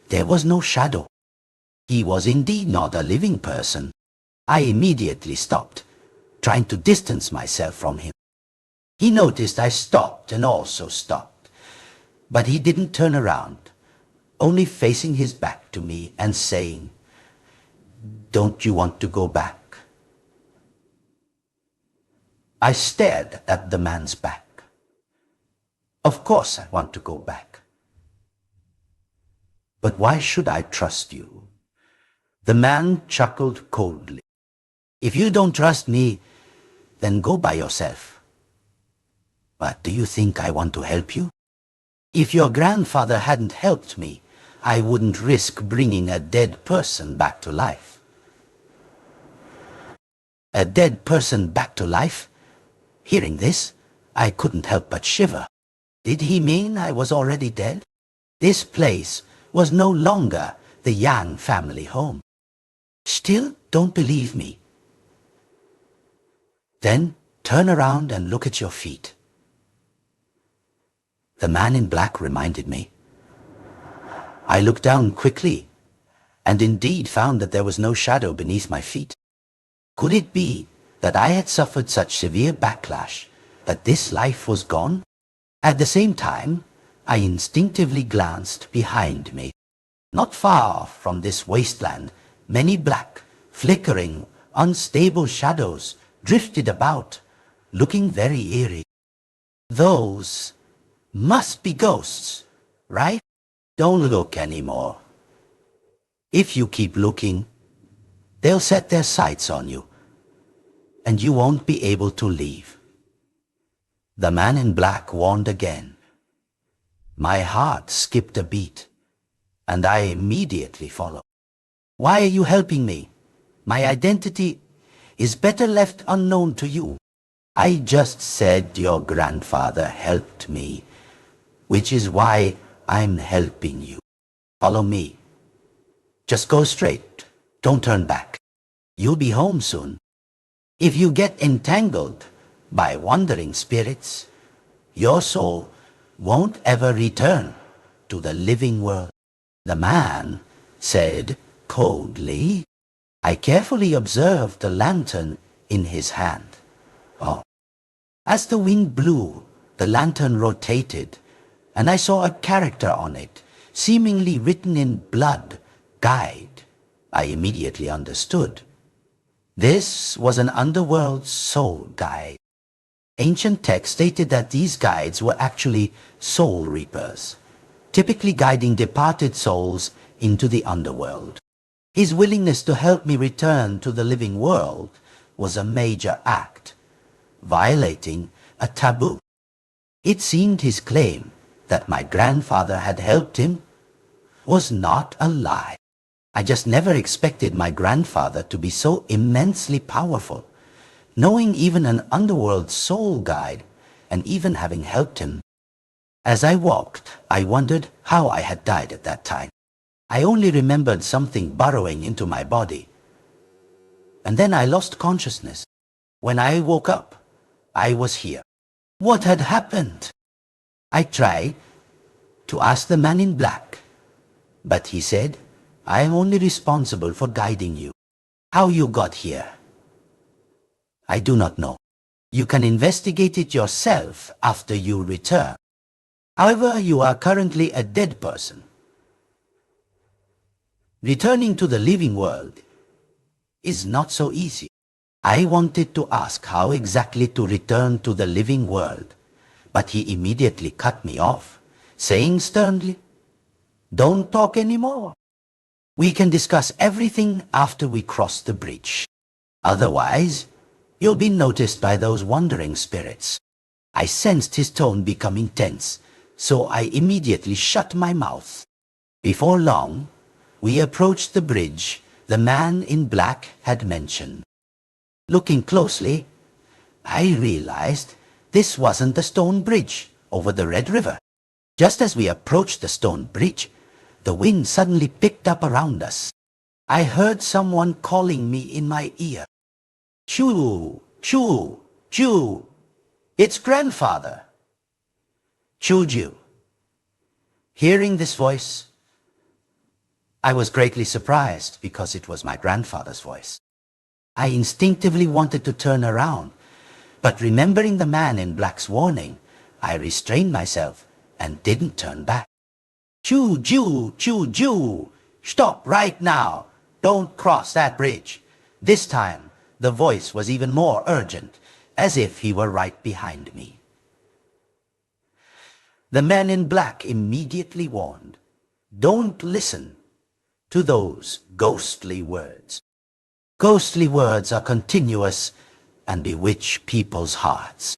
There was no shadow. He was indeed not a living person. I immediately stopped, trying to distance myself from him. He noticed I stopped and also stopped, but he didn't turn around, only facing his back to me and saying, "Don't you want to go back?" I stared at the man's back. Of course I want to go back. But why should I trust you? The man chuckled coldly. "If you don't trust me, then go by yourself. But do you think I want to help you? If your grandfather hadn't helped me, I wouldn't risk bringing a dead person back to life." A dead person back to life? Hearing this, I couldn't help but shiver. Did he mean I was already dead? This place was no longer the Yang family home. Still don't believe me? Then turn around and look at your feet. The man in black reminded me. I looked down quickly, and indeed found that there was no shadow beneath my feet. Could it be that I had suffered such severe backlash that this life was gone? At the same time, I instinctively glanced behind me. Not far from this wasteland, many black, flickering, unstable shadows drifted about, looking very eerie. Those must be ghosts, right? Don't look anymore. If you keep looking, they'll set their sights on you, and you won't be able to leave. The man in black warned again. My heart skipped a beat, and I immediately followed. Why are you helping me? My identity is better left unknown to you. I just said your grandfather helped me, which is why I'm helping you. Follow me. Just go straight. Don't turn back. You'll be home soon. If you get entangled by wandering spirits, your soul won't ever return to the living world. The man said coldly. I carefully observed the lantern in his hand. Oh. As the wind blew, the lantern rotated, and I saw a character on it, seemingly written in blood, guide. I immediately understood. This was an underworld soul guide. Ancient texts stated that these guides were actually soul reapers, typically guiding departed souls into the underworld. His willingness to help me return to the living world was a major act, violating a taboo. It seemed his claim that my grandfather had helped him was not a lie. I just never expected my grandfather to be so immensely powerful, knowing even an underworld soul guide and even having helped him. As I walked, I wondered how I had died at that time. I only remembered something burrowing into my body. And then I lost consciousness. When I woke up, I was here. What had happened? I tried to ask the man in black, but he said, I am only responsible for guiding you. How you got here, I do not know. You can investigate it yourself after you return. However, you are currently a dead person. Returning to the living world is not so easy. I wanted to ask how exactly to return to the living world, but he immediately cut me off, saying sternly, "Don't talk anymore. We can discuss everything after we cross the bridge. Otherwise, you'll be noticed by those wandering spirits." I sensed his tone becoming tense, so I immediately shut my mouth. Before long, we approached the bridge the man in black had mentioned. Looking closely, I realized this wasn't the stone bridge over the Red River. Just as we approached the stone bridge, the wind suddenly picked up around us. I heard someone calling me in my ear. "Chu, Chu, Chu, it's grandfather." Chu. Hearing this voice, I was greatly surprised because it was my grandfather's voice. I instinctively wanted to turn around, but remembering the man in black's warning, I restrained myself and didn't turn back. Chu, stop right now. Don't cross that bridge." This time, the voice was even more urgent, as if he were right behind me. The man in black immediately warned, "Don't listen to those ghostly words. Ghostly words are continuous and bewitch people's hearts."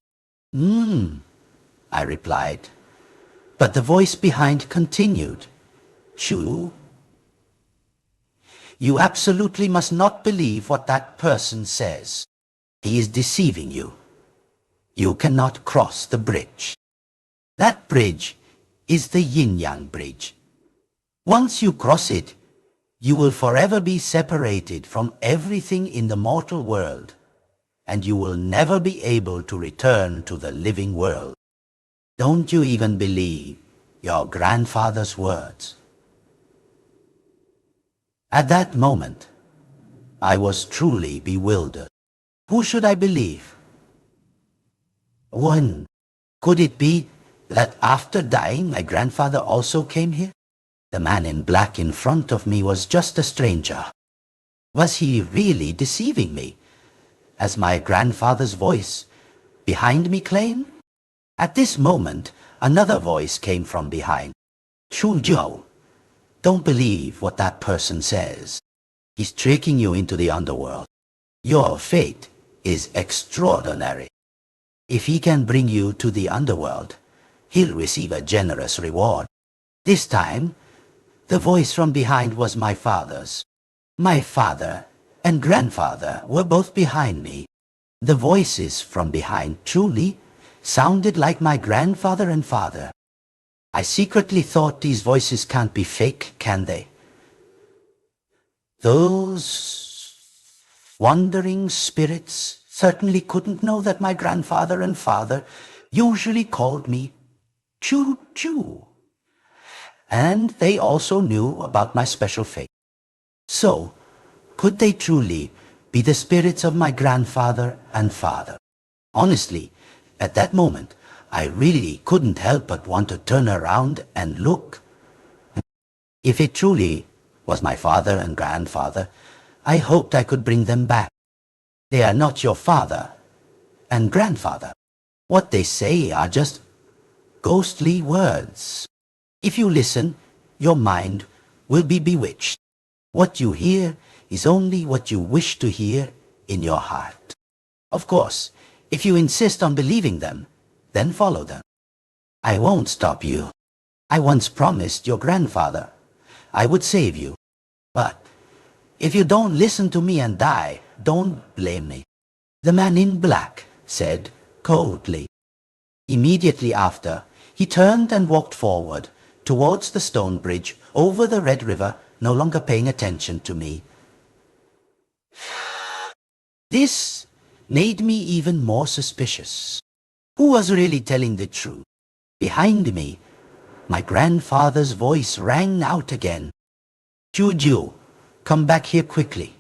I replied, but the voice behind continued, "Chu, you absolutely must not believe what that person says. He is deceiving you. You cannot cross the bridge. That bridge is the Yin-Yang bridge. Once you cross it, you will forever be separated from everything in the mortal world, and you will never be able to return to the living world. Don't you even believe your grandfather's words?" At that moment, I was truly bewildered. Who should I believe? One, could it be that after dying my grandfather also came here? The man in black in front of me was just a stranger. Was he really deceiving me, as my grandfather's voice behind me claimed? At this moment, another voice came from behind. "Chu, don't believe what that person says. He's tricking you into the underworld. Your fate is extraordinary. If he can bring you to the underworld, he'll receive a generous reward." This time, the voice from behind was my father's. My father and grandfather were both behind me. The voices from behind truly sounded like my grandfather and father. I secretly thought these voices can't be fake, can they? Those wandering spirits certainly couldn't know that my grandfather and father usually called me Chu. And they also knew about my special fate. So, could they truly be the spirits of my grandfather and father? Honestly, at that moment, I really couldn't help but want to turn around and look. If it truly was my father and grandfather, I hoped I could bring them back. They are not your father and grandfather. What they say are just ghostly words. If you listen, your mind will be bewitched. What you hear is only what you wish to hear in your heart. Of course, If you insist on believing them, then follow them. I won't stop you. I once promised your grandfather I would save you. But if you don't listen to me and die, don't blame me. The man in black said coldly. Immediately after, he turned and walked forward towards the stone bridge over the Red River, no longer paying attention to me. This made me even more suspicious. Who was really telling the truth? Behind me, my grandfather's voice rang out again. Juju, come back here quickly.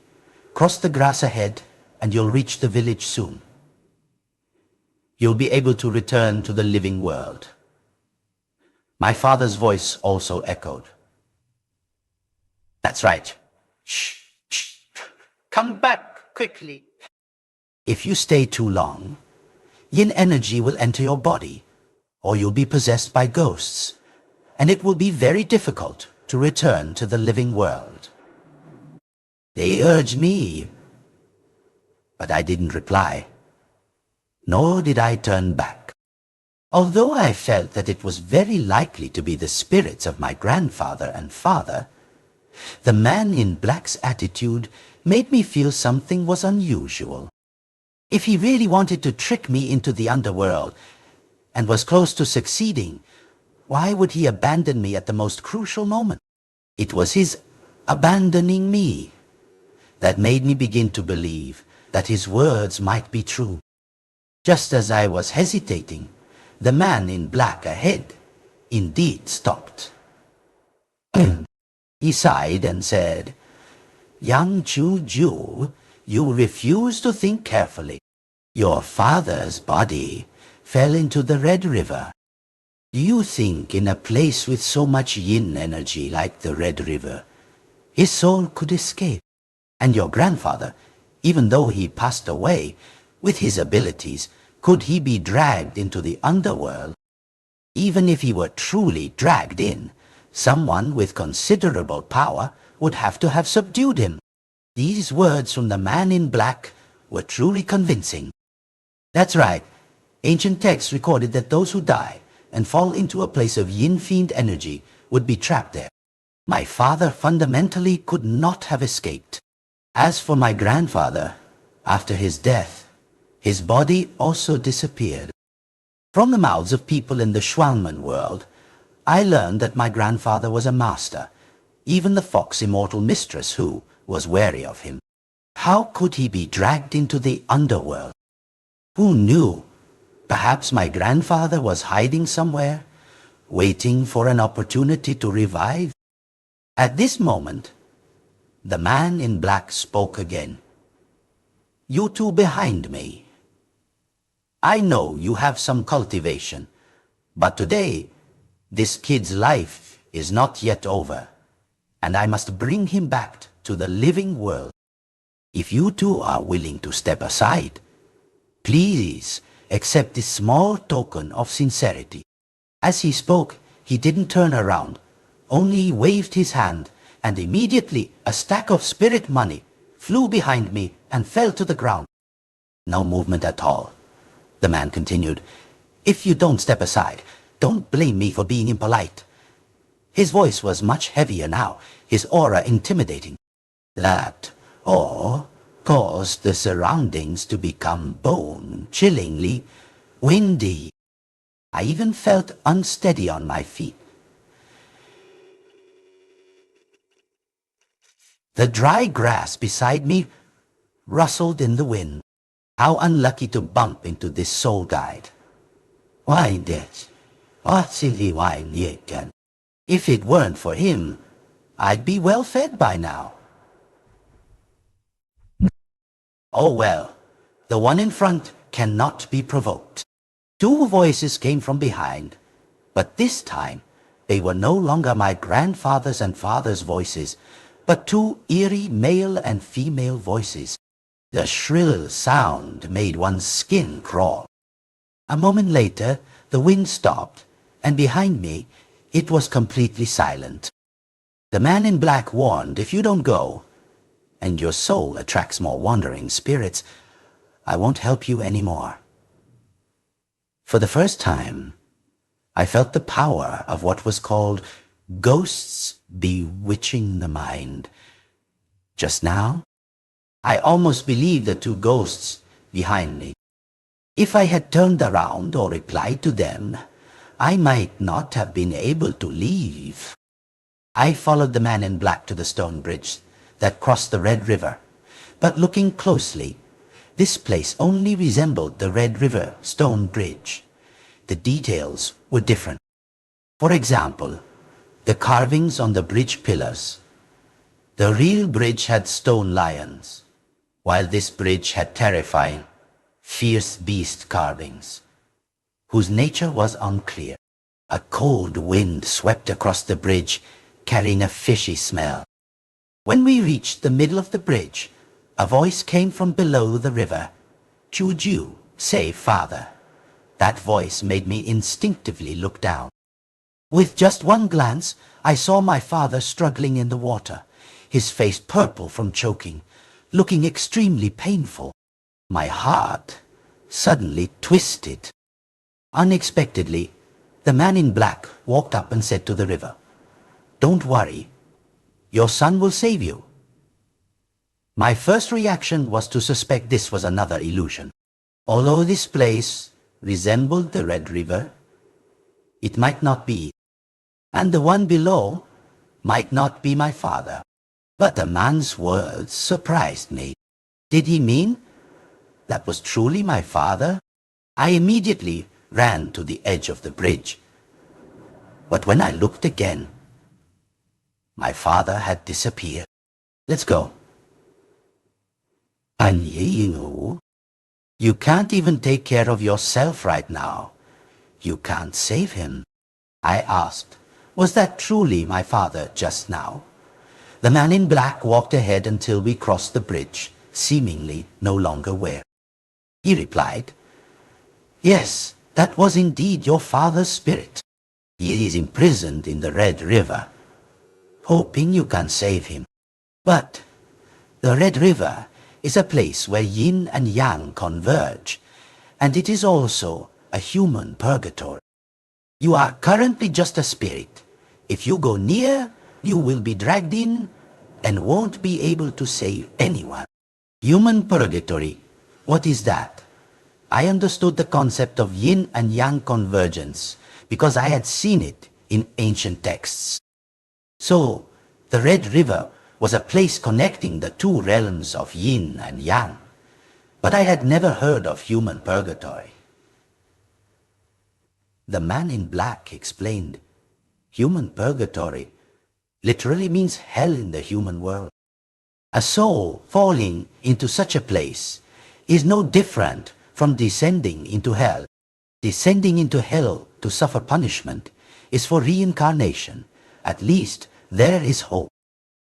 Cross the grass ahead and you'll reach the village soon. You'll be able to return to the living world. My father's voice also echoed. That's right. Shh, shh. Come back quickly. If you stay too long, yin energy will enter your body, or you'll be possessed by ghosts, and it will be very difficult to return to the living world. They urged me, but I didn't reply, nor did I turn back. Although I felt that it was very likely to be the spirits of my grandfather and father, the man in black's attitude made me feel something was unusual. If he really wanted to trick me into the underworld and was close to succeeding, why would he abandon me at the most crucial moment? It was his abandoning me that made me begin to believe that his words might be true. Just as I was hesitating, the man in black ahead indeed stopped. He sighed and said, "Young Ju, you refuse to think carefully. Your father's body fell into the Red River. Do you think in a place with so much yin energy like the Red River, his soul could escape? And your grandfather, even though he passed away, with his abilities, could he be dragged into the underworld? Even if he were truly dragged in, someone with considerable power would have to have subdued him." These words from the man in black were truly convincing. That's right. Ancient texts recorded that those who die and fall into a place of Yin-Fiend energy would be trapped there. My father fundamentally could not have escaped. As for my grandfather, after his death, his body also disappeared. From the mouths of people in the Schwalman world, I learned that my grandfather was a master, even the fox immortal mistress who was wary of him. How could he be dragged into the underworld? Who knew? Perhaps my grandfather was hiding somewhere, waiting for an opportunity to revive. At this moment, the man in black spoke again. "You two behind me. I know you have some cultivation, but today, this kid's life is not yet over, and I must bring him back to the living world. If you two are willing to step aside, please accept this small token of sincerity." As he spoke, he didn't turn around, only waved his hand, and immediately a stack of spirit money flew behind me and fell to the ground. "No movement at all," the man continued. "If you don't step aside, don't blame me for being impolite." His voice was much heavier now, his aura intimidating. That, or caused the surroundings to become bone-chillingly windy. I even felt unsteady on my feet. The dry grass beside me rustled in the wind. How unlucky to bump into this soul guide. Why this? If it weren't for him, I'd be well fed by now. Oh well, the one in front cannot be provoked. Two voices came from behind, but this time they were no longer my grandfather's and father's voices, but two eerie male and female voices. The shrill sound made one's skin crawl. A moment later, the wind stopped, and behind me, it was completely silent. The man in black warned, "If you don't go, and your soul attracts more wandering spirits, I won't help you anymore." For the first time, I felt the power of what was called ghosts bewitching the mind. Just now, I almost believed the two ghosts behind me. If I had turned around or replied to them, I might not have been able to leave. I followed the man in black to the stone bridge that crossed the Red River, but looking closely, this place only resembled the Red River stone bridge. The details were different. For example, the carvings on the bridge pillars. The real bridge had stone lions, while this bridge had terrifying, fierce beast carvings, whose nature was unclear. A cold wind swept across the bridge, carrying a fishy smell. When we reached the middle of the bridge, a voice came from below the river. "Juju, say father." That voice made me instinctively look down. With just one glance, I saw my father struggling in the water, his face purple from choking, looking extremely painful. My heart suddenly twisted. Unexpectedly, the man in black walked up and said to the river, "Don't worry, your son will save you." My first reaction was to suspect this was another illusion. Although this place resembled the Red River, it might not be, and the one below might not be my father. But the man's words surprised me. Did he mean that was truly my father? I immediately ran to the edge of the bridge. But when I looked again, my father had disappeared. "Let's go." You can't even take care of yourself right now. You can't save him. I asked, was that truly my father just now? The man in black walked ahead until we crossed the bridge, seemingly no longer where. He replied, "Yes, that was indeed your father's spirit. He is imprisoned in the Red River, hoping you can save him. But the Red River is a place where yin and yang converge, and it is also a human purgatory. You are currently just a spirit. If you go near, you will be dragged in and won't be able to save anyone." Human purgatory, what is that? I understood the concept of yin and yang convergence because I had seen it in ancient texts. So, the Red River was a place connecting the two realms of yin and yang, but I had never heard of human purgatory. The man in black explained, human purgatory literally means hell in the human world. A soul falling into such a place is no different from descending into hell. Descending into hell to suffer punishment is for reincarnation. At least there is hope.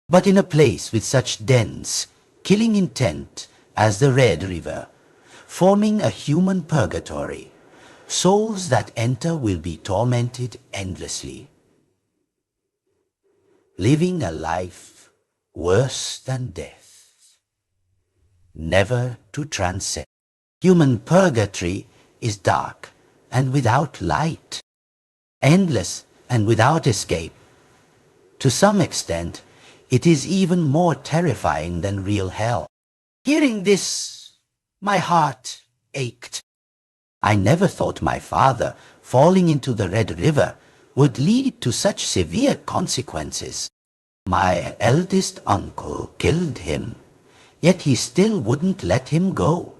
But in a place with such dense, killing intent as the Red River, forming a human purgatory, souls that enter will be tormented endlessly, living a life worse than death, never to transcend. Human purgatory is dark and without light, endless and without escape. To some extent, it is even more terrifying than real hell. Hearing this, my heart ached. I never thought my father falling into the Red River would lead to such severe consequences. My eldest uncle killed him, yet he still wouldn't let him go,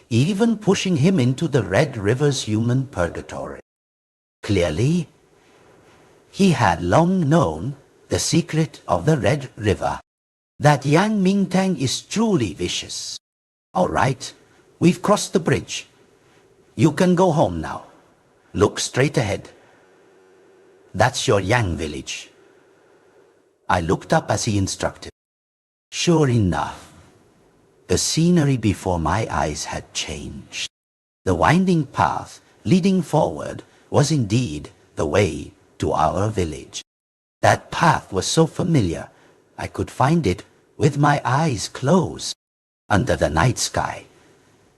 even pushing him into the Red River's human purgatory. Clearly, he had long known the secret of the Red River. That Yang Mingtang is truly vicious. All right, we've crossed the bridge. You can go home now. Look straight ahead. That's your Yang village. I looked up as he instructed. Sure enough, the scenery before my eyes had changed. The winding path leading forward was indeed the way to our village. That path was so familiar, I could find it with my eyes closed. Under the night sky,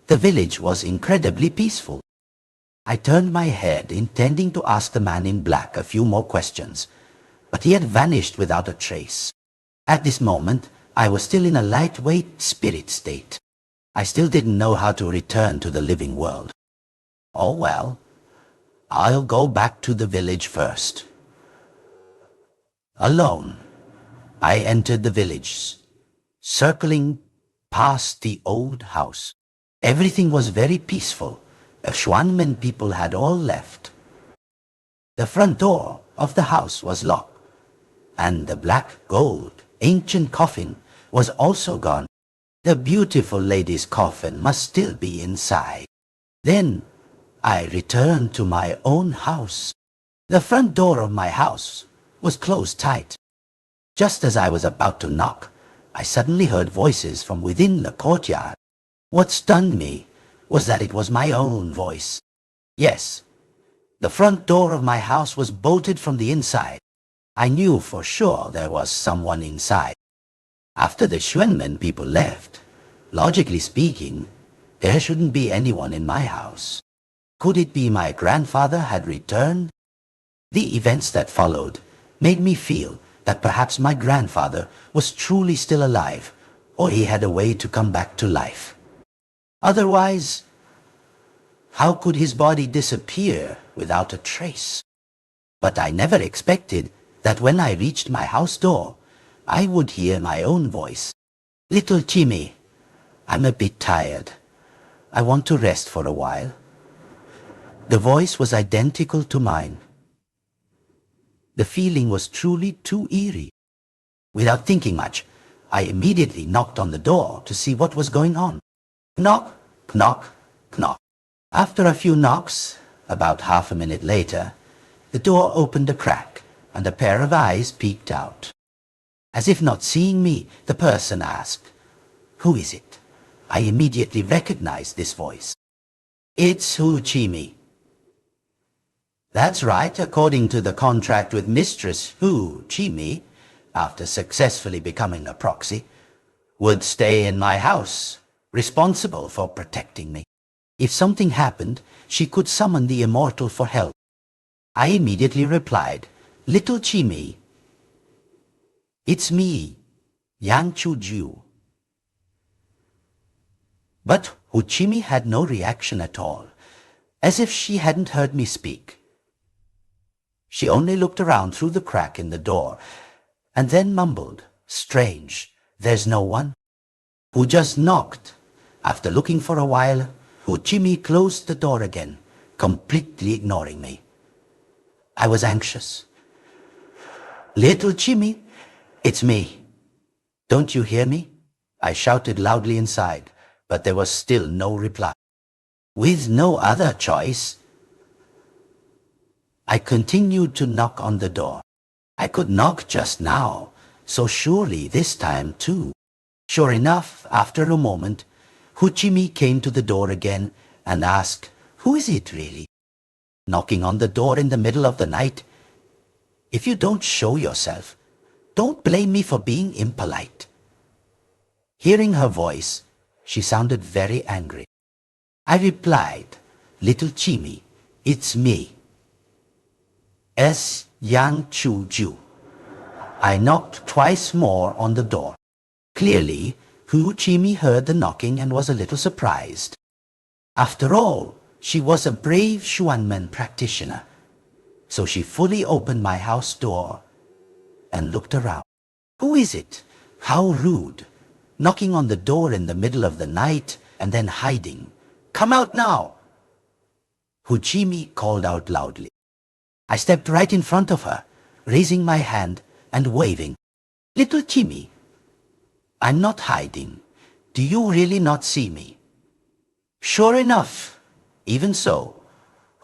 the village was incredibly peaceful. I turned my head, intending to ask the man in black a few more questions, but he had vanished without a trace. At this moment, I was still in a lightweight spirit state. I still didn't know how to return to the living world. Oh well, I'll go back to the village first. Alone, I entered the village, circling past the old house. Everything was very peaceful. The Xuanmen people had all left. The front door of the house was locked, and the black gold ancient coffin was also gone. The beautiful lady's coffin must still be inside. Then I returned to my own house. The front door of my house was closed tight. Just as I was about to knock, I suddenly heard voices from within the courtyard. What stunned me was that it was my own voice. Yes, the front door of my house was bolted from the inside. I knew for sure there was someone inside. After the Xuanmen people left, logically speaking, there shouldn't be anyone in my house. Could it be my grandfather had returned? The events that followed made me feel that perhaps my grandfather was truly still alive, or he had a way to come back to life. Otherwise, how could his body disappear without a trace? But I never expected that when I reached my house door, I would hear my own voice. "Little Chimmy, I'm a bit tired. I want to rest for a while." The voice was identical to mine. The feeling was truly too eerie. Without thinking much, I immediately knocked on the door to see what was going on. Knock, knock, knock. After a few knocks, about half a minute later, the door opened a crack and a pair of eyes peeked out. As if not seeing me, the person asked, "Who is it?" I immediately recognized this voice. "It's Hu Chimi." That's right, according to the contract with Mistress Hu Chimi, after successfully becoming a proxy, would stay in my house, responsible for protecting me. If something happened, she could summon the immortal for help. I immediately replied, "Little Chimi, it's me, Yang Chuju." But Huchimi had no reaction at all, as if she hadn't heard me speak. She only looked around through the crack in the door, and then mumbled, "Strange, there's no one." Who just knocked. After looking for a while, Huchimi closed the door again, completely ignoring me. I was anxious. "Little Chimmy, it's me. Don't you hear me?" I shouted loudly inside, but there was still no reply. With no other choice, I continued to knock on the door. I could knock just now, so surely this time too. Sure enough, after a moment, Huchimi came to the door again and asked, "Who is it really?" Knocking on the door in the middle of the night. If you don't show yourself, don't blame me for being impolite. Hearing her voice, she sounded very angry. I replied, "Little Chimi, it's me. S. Yang Chu Ju." I knocked twice more on the door. Clearly, Hu Chimi heard the knocking and was a little surprised. After all, she was a brave Xuanmen practitioner. So she fully opened my house door and looked around. Who is it? How rude. Knocking on the door in the middle of the night and then hiding. "Come out now!" Huchimi called out loudly. I stepped right in front of her, raising my hand and waving. "Little Chimi, I'm not hiding. Do you really not see me?" Sure enough, even so,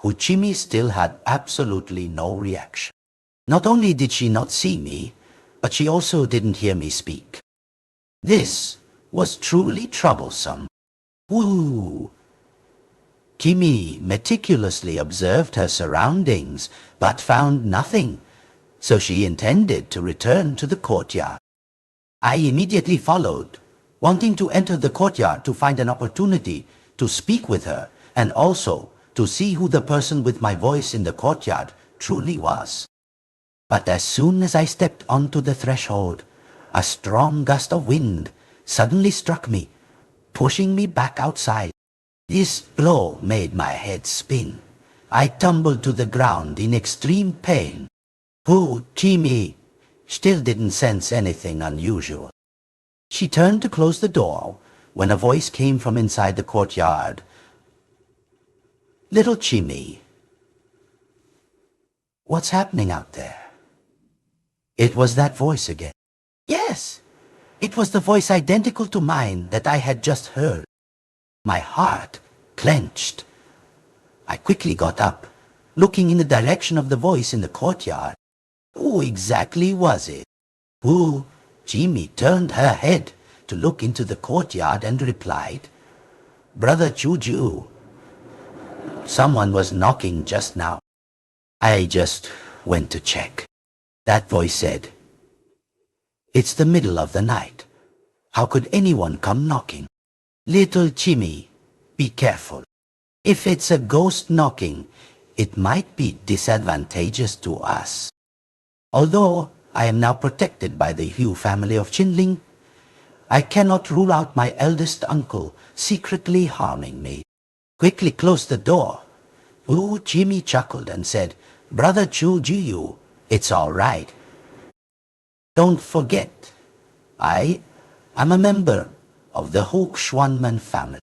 Huchimi still had absolutely no reaction. Not only did she not see me, but she also didn't hear me speak. This was truly troublesome. Woo! Kimi meticulously observed her surroundings, but found nothing, so she intended to return to the courtyard. I immediately followed, wanting to enter the courtyard to find an opportunity to speak with her and also to see who the person with my voice in the courtyard truly was. But as soon as I stepped onto the threshold, a strong gust of wind suddenly struck me, pushing me back outside. This blow made my head spin. I tumbled to the ground in extreme pain. Jimmy still didn't sense anything unusual. She turned to close the door when a voice came from inside the courtyard. "Little Jimmy, what's happening out there?" It was that voice again. Yes, it was the voice identical to mine that I had just heard. My heart clenched. I quickly got up, looking in the direction of the voice in the courtyard. Who exactly was it? Jimmy turned her head to look into the courtyard and replied, "Brother Juju, someone was knocking just now. I just went to check." That voice said, "It's the middle of the night. How could anyone come knocking? Little Jimmy, be careful. If it's a ghost knocking, it might be disadvantageous to us." Although I am now protected by the Hugh family of Chinling, I cannot rule out my eldest uncle secretly harming me. Quickly closed the door. Jimmy chuckled and said, "Brother Juju, it's all right. Don't forget, I am a member of the Hook Schwanman family.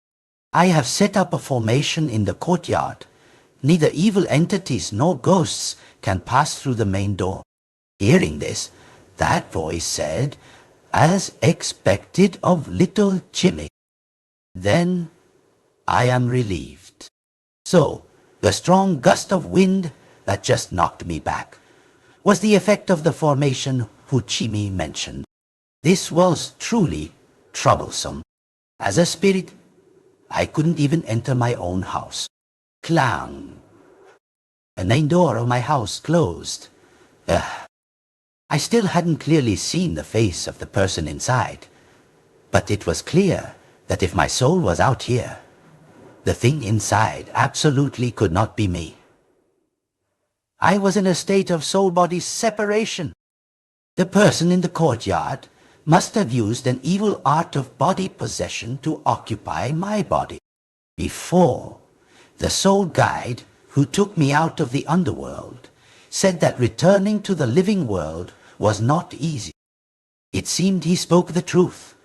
I have set up a formation in the courtyard. Neither evil entities nor ghosts can pass through the main door." Hearing this, that voice said, "As expected of little Jimmy." Then I am relieved. So, the strong gust of wind that just knocked me back was the effect of the formation Jimmy mentioned. This was truly troublesome. As a spirit, I couldn't even enter my own house. Clang! The main door of my house closed. I still hadn't clearly seen the face of the person inside, but it was clear that if my soul was out here, the thing inside absolutely could not be me. I was in a state of soul-body separation. The person in the courtyard must have used an evil art of body possession to occupy my body. Before, the soul guide who took me out of the underworld said that returning to the living world was not easy. It seemed he spoke the truth.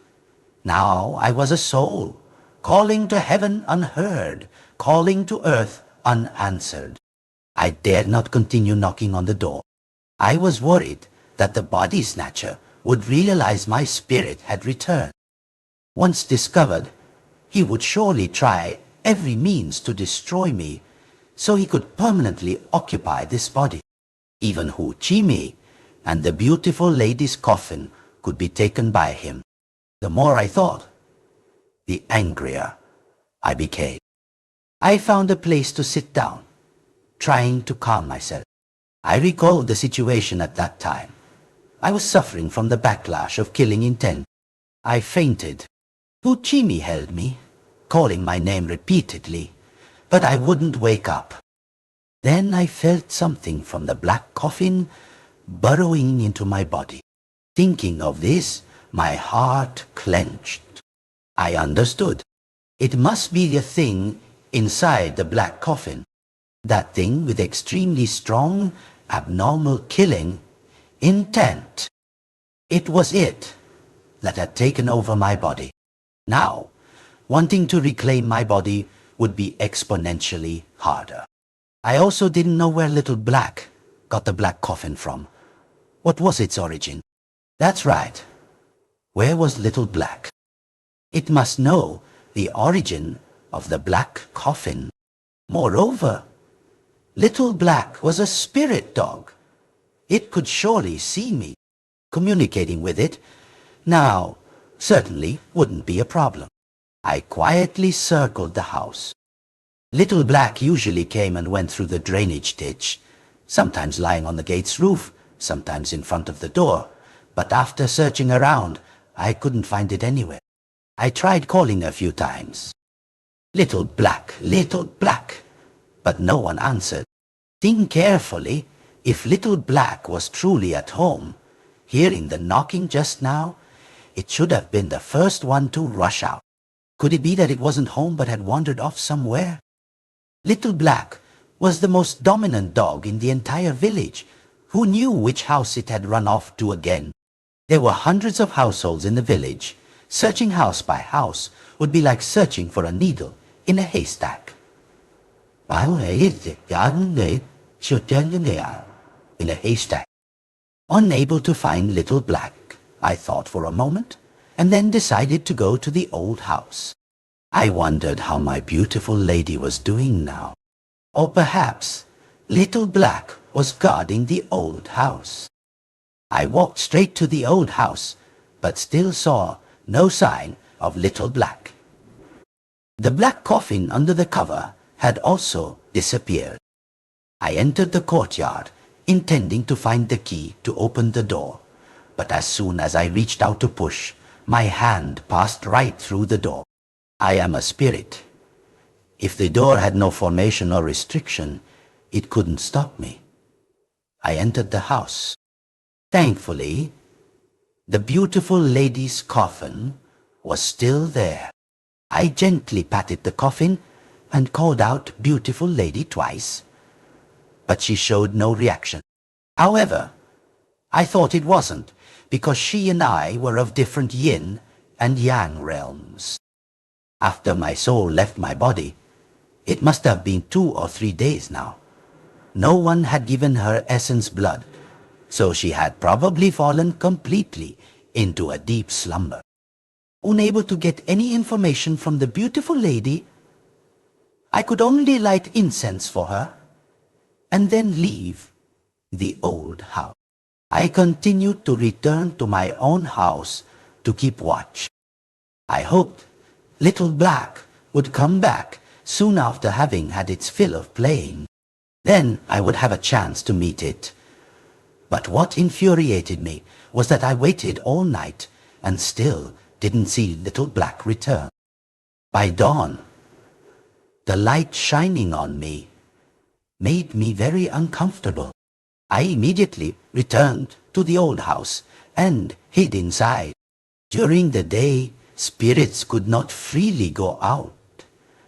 Now I was a soul, calling to heaven unheard, calling to earth unanswered. I dared not continue knocking on the door. I was worried that the body snatcher would realize my spirit had returned. Once discovered, he would surely try every means to destroy me so he could permanently occupy this body. Even Jimmy and the beautiful lady's coffin could be taken by him. The more I thought, the angrier I became. I found a place to sit down, trying to calm myself. I recalled the situation at that time. I was suffering from the backlash of killing intent. I fainted. Jimmy held me, calling my name repeatedly, but I wouldn't wake up. Then I felt something from the black coffin burrowing into my body. Thinking of this, my heart clenched. I understood. It must be the thing inside the black coffin. That thing with extremely strong, abnormal killing intent. It was it that had taken over my body. Now, wanting to reclaim my body would be exponentially harder. I also didn't know where Little Black got the black coffin from. What was its origin? That's right. Where was Little Black? It must know the origin of the black coffin. Moreover, Little Black was a spirit dog. It could surely see me. Communicating with it now certainly wouldn't be a problem. I quietly circled the house. Little Black usually came and went through the drainage ditch, sometimes lying on the gate's roof, sometimes in front of the door, but after searching around, I couldn't find it anywhere. I tried calling a few times. Little Black, but no one answered. Think carefully. If Little Black was truly at home, hearing the knocking just now, it should have been the first one to rush out. Could it be that it wasn't home but had wandered off somewhere? Little Black was the most dominant dog in the entire village. Who knew which house it had run off to again? There were hundreds of households in the village. Searching house by house would be like searching for a needle in a haystack. In a haystack. Unable to find Little Black, I thought for a moment, and then decided to go to the old house. I wondered how my beautiful lady was doing now. Or perhaps Little Black was guarding the old house. I walked straight to the old house, but still saw no sign of Little Black. The black coffin under the cover had also disappeared. I entered the courtyard, intending to find the key to open the door, but as soon as I reached out to push, my hand passed right through the door. I am a spirit. If the door had no formation or restriction, it couldn't stop me. I entered the house. Thankfully, the beautiful lady's coffin was still there. I gently patted the coffin and called out "beautiful lady" twice, but she showed no reaction. However, I thought it wasn't, because she and I were of different yin and yang realms. After my soul left my body, it must have been 2 or 3 days now. No one had given her essence blood, so she had probably fallen completely into a deep slumber. Unable to get any information from the beautiful lady, I could only light incense for her and then leave the old house. I continued to return to my own house to keep watch. I hoped Little Black would come back soon after having had its fill of playing. Then I would have a chance to meet it. But what infuriated me was that I waited all night and still didn't see Little Black return. By dawn, the light shining on me made me very uncomfortable. I immediately returned to the old house and hid inside. During the day, spirits could not freely go out,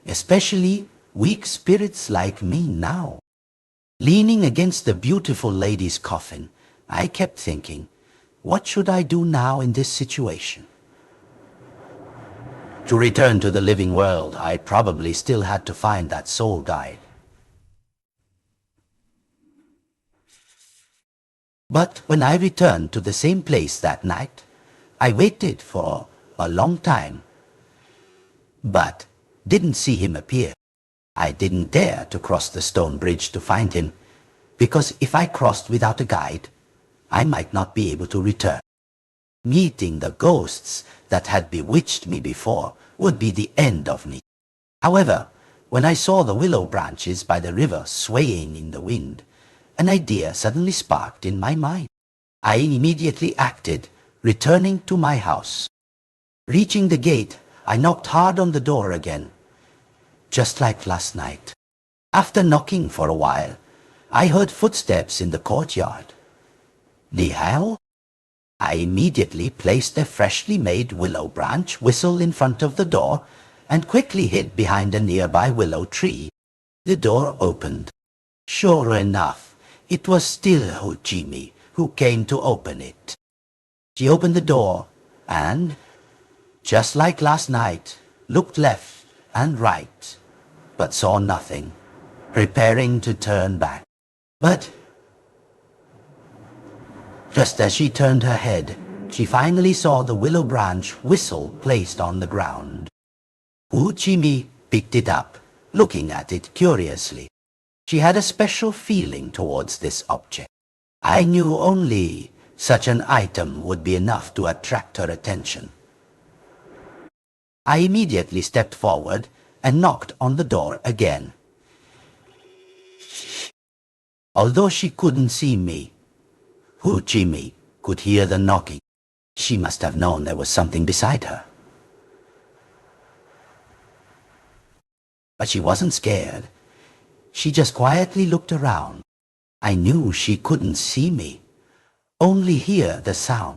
especially weak spirits like me now. Leaning against the beautiful lady's coffin, I kept thinking, what should I do now in this situation? To return to the living world, I probably still had to find that soul guide. But when I returned to the same place that night, I waited for a long time, but didn't see him appear. I didn't dare to cross the stone bridge to find him, because if I crossed without a guide, I might not be able to return. Meeting the ghosts that had bewitched me before would be the end of me. However, when I saw the willow branches by the river swaying in the wind, an idea suddenly sparked in my mind. I immediately acted, returning to my house. Reaching the gate, I knocked hard on the door again, just like last night. After knocking for a while, I heard footsteps in the courtyard. The hell? I immediately placed a freshly made willow branch whistle in front of the door and quickly hid behind a nearby willow tree. The door opened. Sure enough, it was still Hojimi who came to open it. She opened the door and, just like last night, looked left and right, but saw nothing, preparing to turn back. But just as she turned her head, she finally saw the willow branch whistle placed on the ground. Hojimi picked it up, looking at it curiously. She had a special feeling towards this object. I knew only such an item would be enough to attract her attention. I immediately stepped forward and knocked on the door again. Although she couldn't see me, Hojimi could hear the knocking. She must have known there was something beside her. But she wasn't scared. She just quietly looked around. I knew she couldn't see me, only hear the sound.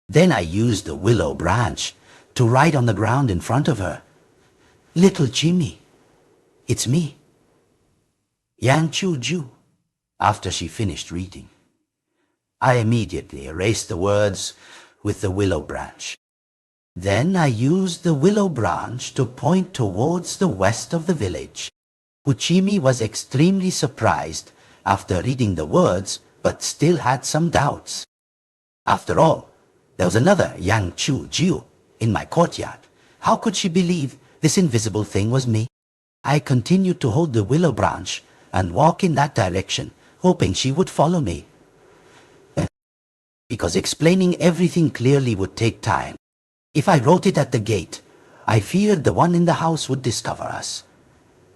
Then I used the willow branch to write on the ground in front of her. "Little Jimmy, it's me, Yang Chu Ju." After she finished reading, I immediately erased the words with the willow branch. Then I used the willow branch to point towards the west of the village. Uchimi was extremely surprised after reading the words, but still had some doubts. After all, there was another Yang Chu Jiu in my courtyard. How could she believe this invisible thing was me? I continued to hold the willow branch and walk in that direction, hoping she would follow me. Because explaining everything clearly would take time. If I wrote it at the gate, I feared the one in the house would discover us,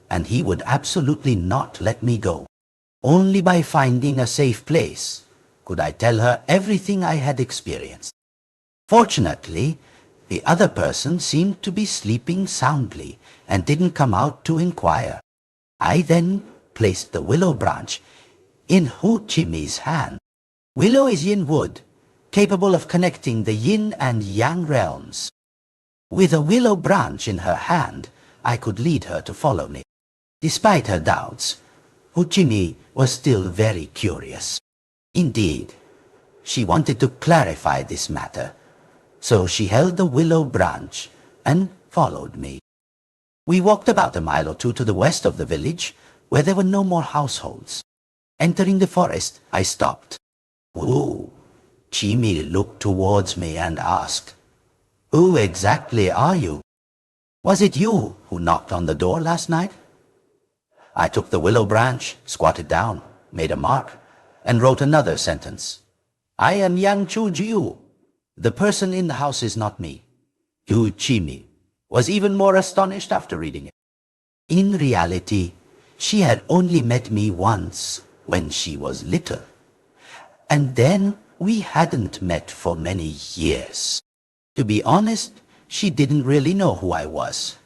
and he would absolutely not let me go. Only by finding a safe place could I tell her everything I had experienced. Fortunately, the other person seemed to be sleeping soundly and didn't come out to inquire. I then placed the willow branch in Hu Chimi's hand. Willow is yin wood, capable of connecting the yin and yang realms. With a willow branch in her hand, I could lead her to follow me. Despite her doubts, Hu Chimi was still very curious. Indeed, she wanted to clarify this matter, so she held the willow branch and followed me. We walked about a mile or two to the west of the village, where there were no more households. Entering the forest, I stopped. "Whoa!" Chimi looked towards me and asked, "Who exactly are you? Was it you who knocked on the door last night?" I took the willow branch, squatted down, made a mark, and wrote another sentence. "I am Yang Chu Jiu. The person in the house is not me." Yu Chimi was even more astonished after reading it. In reality, she had only met me once when she was little, and then we hadn't met for many years. To be honest, she didn't really know who I was,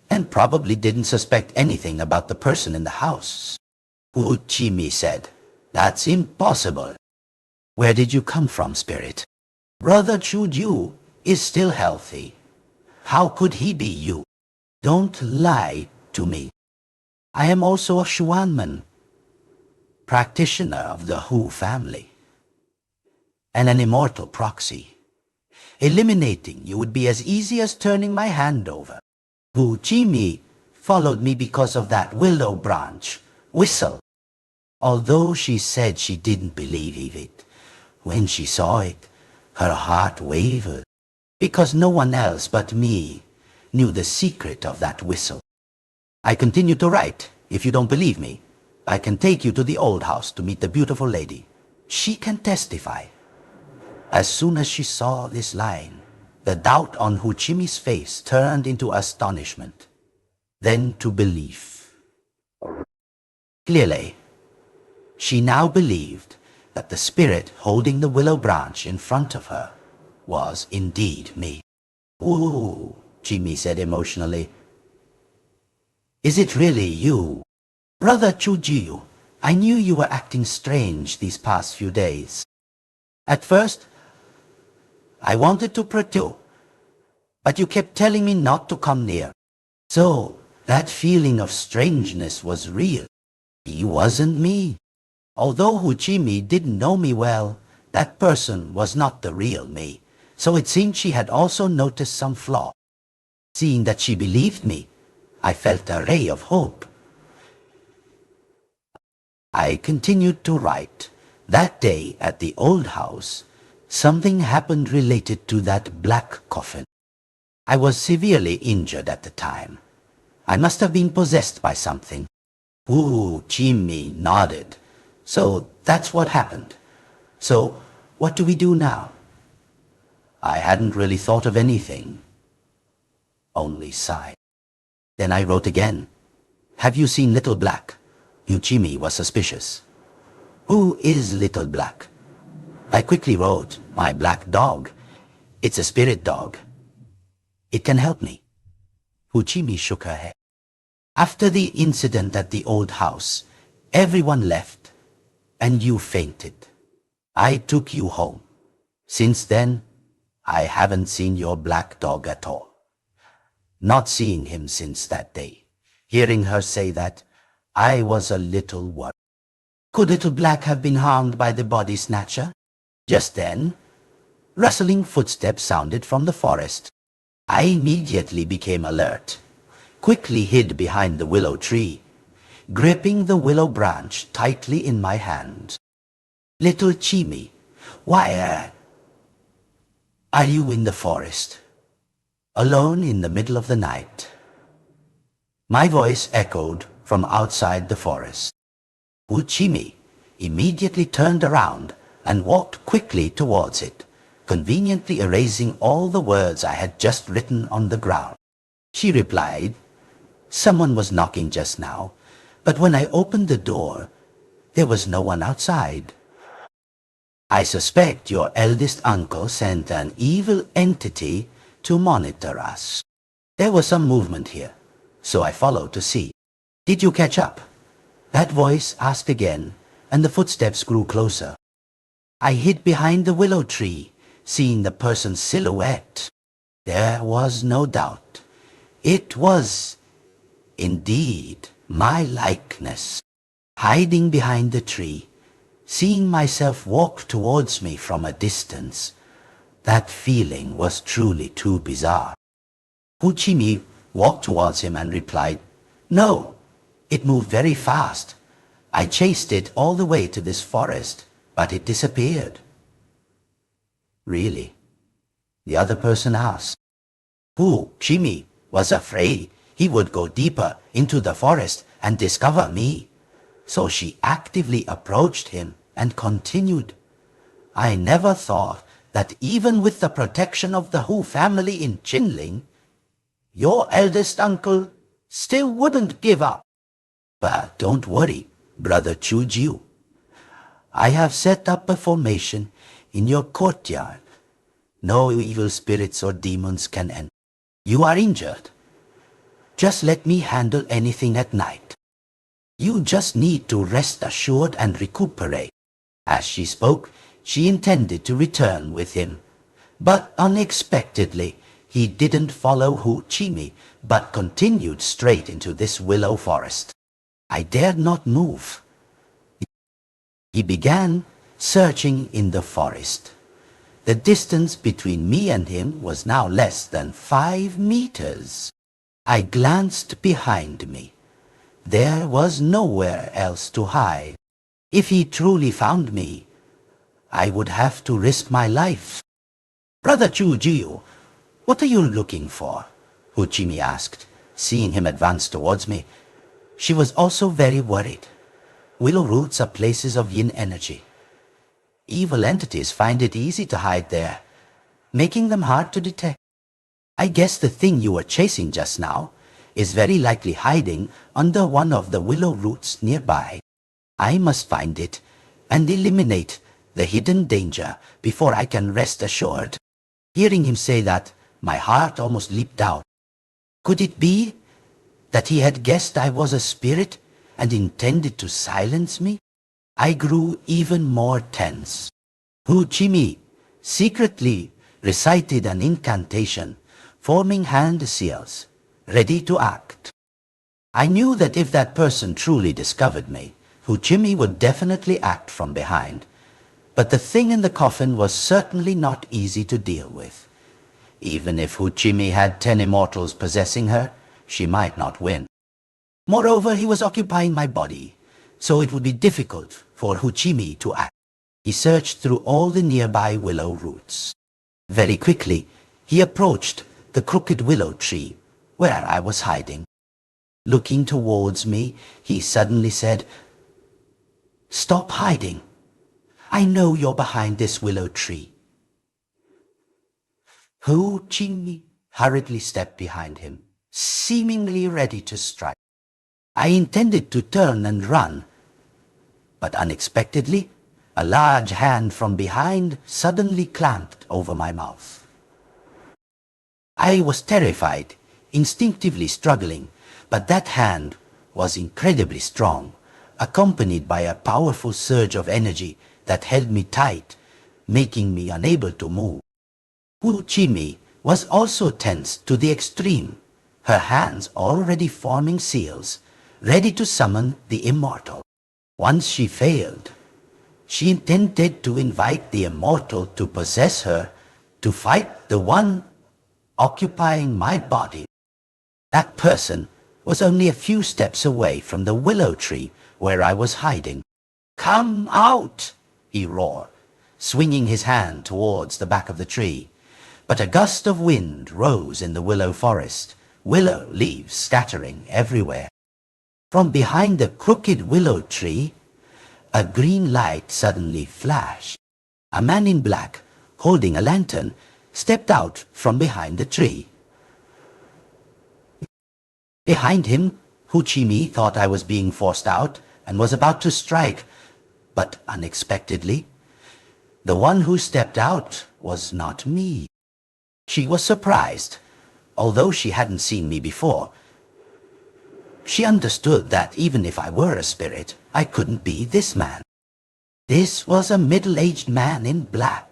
and probably didn't suspect anything about the person in the house. Uchimi said, "That's impossible." "Where did you come from, spirit?" "Brother Chuju is still healthy. How could he be you?" "Don't lie to me. I am also a Xuanman, practitioner of the Hu family, and an immortal proxy. Eliminating you would be as easy as turning my hand over. Hu Chimi followed me because of that willow branch whistle." Although she said she didn't believe it, when she saw it, her heart wavered, because no one else but me knew the secret of that whistle. I continued to write. "If you don't believe me, I can take you to the old house to meet the beautiful lady. She can testify." As soon as she saw this line, the doubt on Huchimi's face turned into astonishment, then to belief. Clearly, she now believed that the spirit holding the willow branch in front of her was indeed me. "Ooh," Chimi said emotionally. "Is it really you? Brother Chujiu, I knew you were acting strange these past few days. At first, I wanted to protect you, but you kept telling me not to come near. So, that feeling of strangeness was real. He wasn't me. Although Huchimi didn't know me well, that person was not the real me, so it seemed she had also noticed some flaw. Seeing that she believed me, I felt a ray of hope. I continued to write. That day at the old house, something happened related to that black coffin. I was severely injured at the time. I must have been possessed by something." Ooh, Jimmy nodded. "So that's what happened. So what do we do now?" I hadn't really thought of anything, only sighed. Then I wrote again. "Have you seen Little Black?" Uchimi was suspicious. "Who is Little Black?" I quickly wrote, "My black dog. It's a spirit dog. It can help me." Uchimi shook her head. After the incident at the old house, everyone left, and you fainted. I took you home. Since then, I haven't seen your black dog at all. Not seeing him since that day. Hearing her say that, I was a little worried. Could Little Black have been harmed by the body snatcher? Just then, rustling footsteps sounded from the forest. I immediately became alert, quickly hid behind the willow tree, gripping the willow branch tightly in my hand. Little Chimmy, why are you in the forest, alone in the middle of the night? My voice echoed from outside the forest. Chimmy immediately turned around and walked quickly towards it, conveniently erasing all the words I had just written on the ground. She replied, someone was knocking just now, but when I opened the door, there was no one outside. I suspect your eldest uncle sent an evil entity to monitor us. There was some movement here, so I followed to see. Did you catch up? That voice asked again, and the footsteps grew closer. I hid behind the willow tree, seeing the person's silhouette. There was no doubt. It was, indeed, my likeness. Hiding behind the tree, seeing myself walk towards me from a distance, that feeling was truly too bizarre. Chimmy walked towards him and replied, no, it moved very fast. I chased it all the way to this forest, but it disappeared. Really? The other person asked. Chimmy was afraid he would go deeper into the forest and discover me. So she actively approached him and continued. I never thought that even with the protection of the Hu family in Chinling, your eldest uncle still wouldn't give up. But don't worry, Brother Chujiu. I have set up a formation in your courtyard. No evil spirits or demons can enter. You are injured. Just let me handle anything at night. You just need to rest assured and recuperate. As she spoke, she intended to return with him. But unexpectedly, he didn't follow Chimmy, but continued straight into this willow forest. I dared not move. He began searching in the forest. The distance between me and him was now less than 5 meters. I glanced behind me. There was nowhere else to hide. If he truly found me, I would have to risk my life. Brother Chujiu, what are you looking for? Chimmy asked, seeing him advance towards me. She was also very worried. Willow roots are places of yin energy. Evil entities find it easy to hide there, making them hard to detect. I guess the thing you were chasing just now is very likely hiding under one of the willow roots nearby. I must find it and eliminate the hidden danger before I can rest assured. Hearing him say that, my heart almost leaped out. Could it be that he had guessed I was a spirit and intended to silence me? I grew even more tense. Chimmy secretly recited an incantation, forming hand seals, ready to act. I knew that if that person truly discovered me, Chimmy would definitely act from behind. But the thing in the coffin was certainly not easy to deal with. Even if Chimmy had 10 immortals possessing her, she might not win. Moreover, he was occupying my body, so it would be difficult for Chimmy to act. He searched through all the nearby willow roots. Very quickly, he approached the crooked willow tree where I was hiding. Looking towards me, he suddenly said, "Stop hiding. I know you're behind this willow tree." Chimmy hurriedly stepped behind him, seemingly ready to strike. I intended to turn and run, but unexpectedly, a large hand from behind suddenly clamped over my mouth. I was terrified, instinctively struggling, But that hand was incredibly strong, accompanied by a powerful surge of energy that held me tight, making me unable to move. Uchimi was also tense to the extreme, her hands already forming seals, ready to summon the immortal. Once she failed, she intended to invite the immortal to possess her, to fight the one occupying my body. That person was only a few steps away from the willow tree where I was hiding. "Come out!" he roared, swinging his hand towards the back of the tree. But a gust of wind rose in the willow forest, willow leaves scattering everywhere. From behind the crooked willow tree, a green light suddenly flashed. A man in black, holding a lantern, stepped out from behind the tree. Behind him, Uchimi thought I was being forced out and was about to strike, but unexpectedly, the one who stepped out was not me. She was surprised, although she hadn't seen me before. She understood that even if I were a spirit, I couldn't be this man. This was a middle-aged man in black,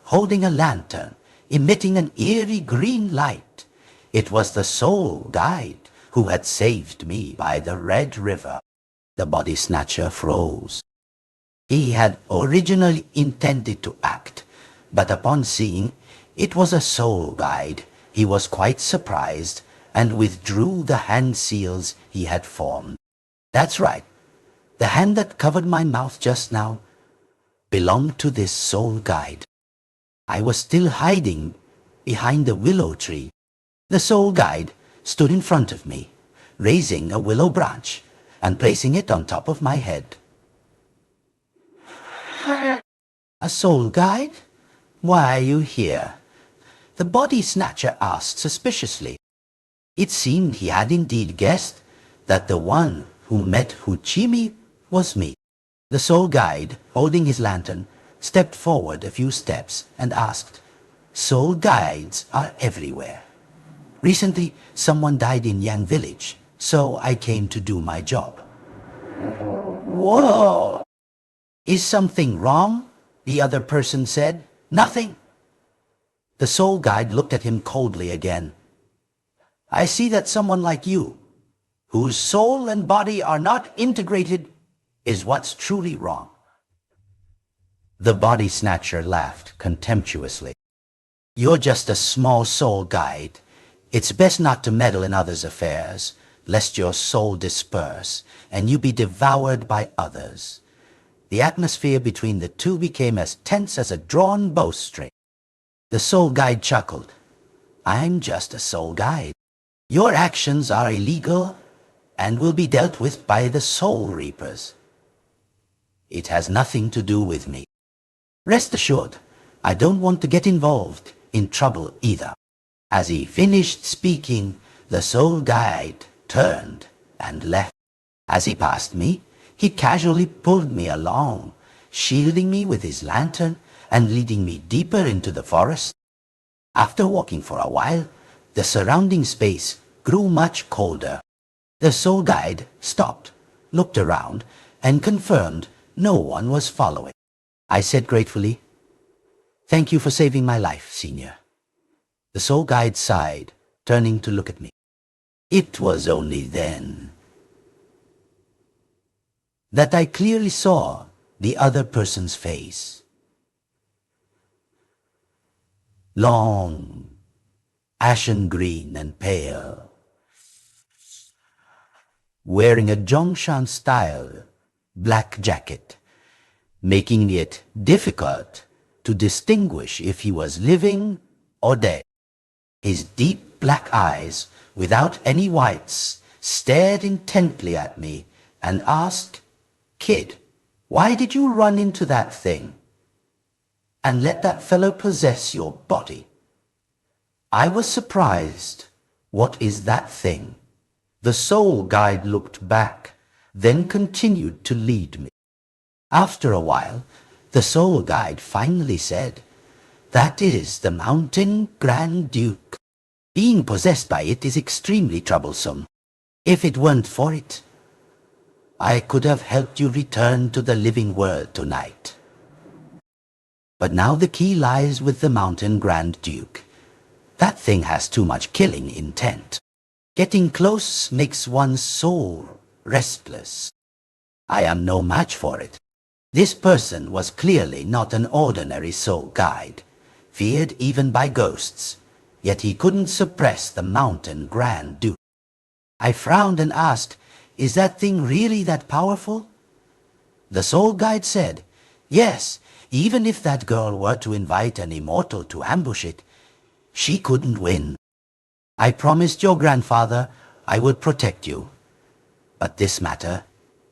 holding a lantern, emitting an eerie green light. It was the soul guide who had saved me by the Red River. The body snatcher froze. He had originally intended to act, but upon seeing it was a soul guide, he was quite surprised and withdrew the hand seals he had formed. That's right. The hand that covered my mouth just now belonged to this soul guide. I was still hiding behind the willow tree. The soul guide stood in front of me, raising a willow branch and placing it on top of my head. "A soul guide? Why are you here?" the body snatcher asked suspiciously. It seemed he had indeed guessed that the one who met Uchimi was me. The soul guide, holding his lantern, stepped forward a few steps and asked, "Soul guides are everywhere. Recently, someone died in Yang village, so I came to do my job." "Whoa! Is something wrong?" the other person said. "Nothing." The soul guide looked at him coldly again. "I see that someone like you, whose soul and body are not integrated, is what's truly wrong." The body snatcher laughed contemptuously. "You're just a small soul guide. It's best not to meddle in others' affairs, lest your soul disperse and you be devoured by others." The atmosphere between the two became as tense as a drawn bowstring. The soul guide chuckled. "I'm just a soul guide. Your actions are illegal and will be dealt with by the soul reapers. It has nothing to do with me. Rest assured, I don't want to get involved in trouble either." As he finished speaking, the soul guide turned and left. As he passed me, he casually pulled me along, shielding me with his lantern and leading me deeper into the forest. After walking for a while, the surrounding space grew much colder. The soul guide stopped, looked around, and confirmed no one was following. I said gratefully, "Thank you for saving my life, Senior." The soul guide sighed, turning to look at me. It was only then that I clearly saw the other person's face. Long, ashen green and pale, wearing a Zhongshan-style black jacket, making it difficult to distinguish if he was living or dead. His deep black eyes, without any whites, stared intently at me and asked, "Kid, why did you run into that thing and let that fellow possess your body?" I was surprised. "What is that thing?" The soul guide looked back, then continued to lead me. After a while, the soul guide finally said, "That is the Mountain Grand Duke. Being possessed by it is extremely troublesome. If it weren't for it, I could have helped you return to the living world tonight. But now the key lies with the Mountain Grand Duke. That thing has too much killing intent. Getting close makes one's soul restless. I am no match for it. This person was clearly not an ordinary soul guide, feared even by ghosts, yet he couldn't suppress the Mountain Grand Duke. I frowned and asked, "Is that thing really that powerful?" The soul guide said, "Yes, even if that girl were to invite an immortal to ambush it, she couldn't win. I promised your grandfather I would protect you, but this matter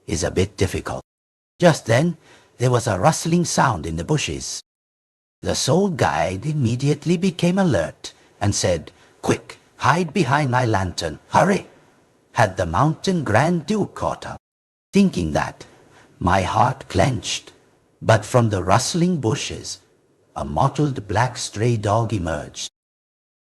is a bit difficult." Just then, there was a rustling sound in the bushes. The soul guide immediately became alert and said, "Quick, hide behind my lantern, hurry!" Had the Mountain Grand Duke caught up? Thinking that, my heart clenched. But from the rustling bushes, a mottled black stray dog emerged.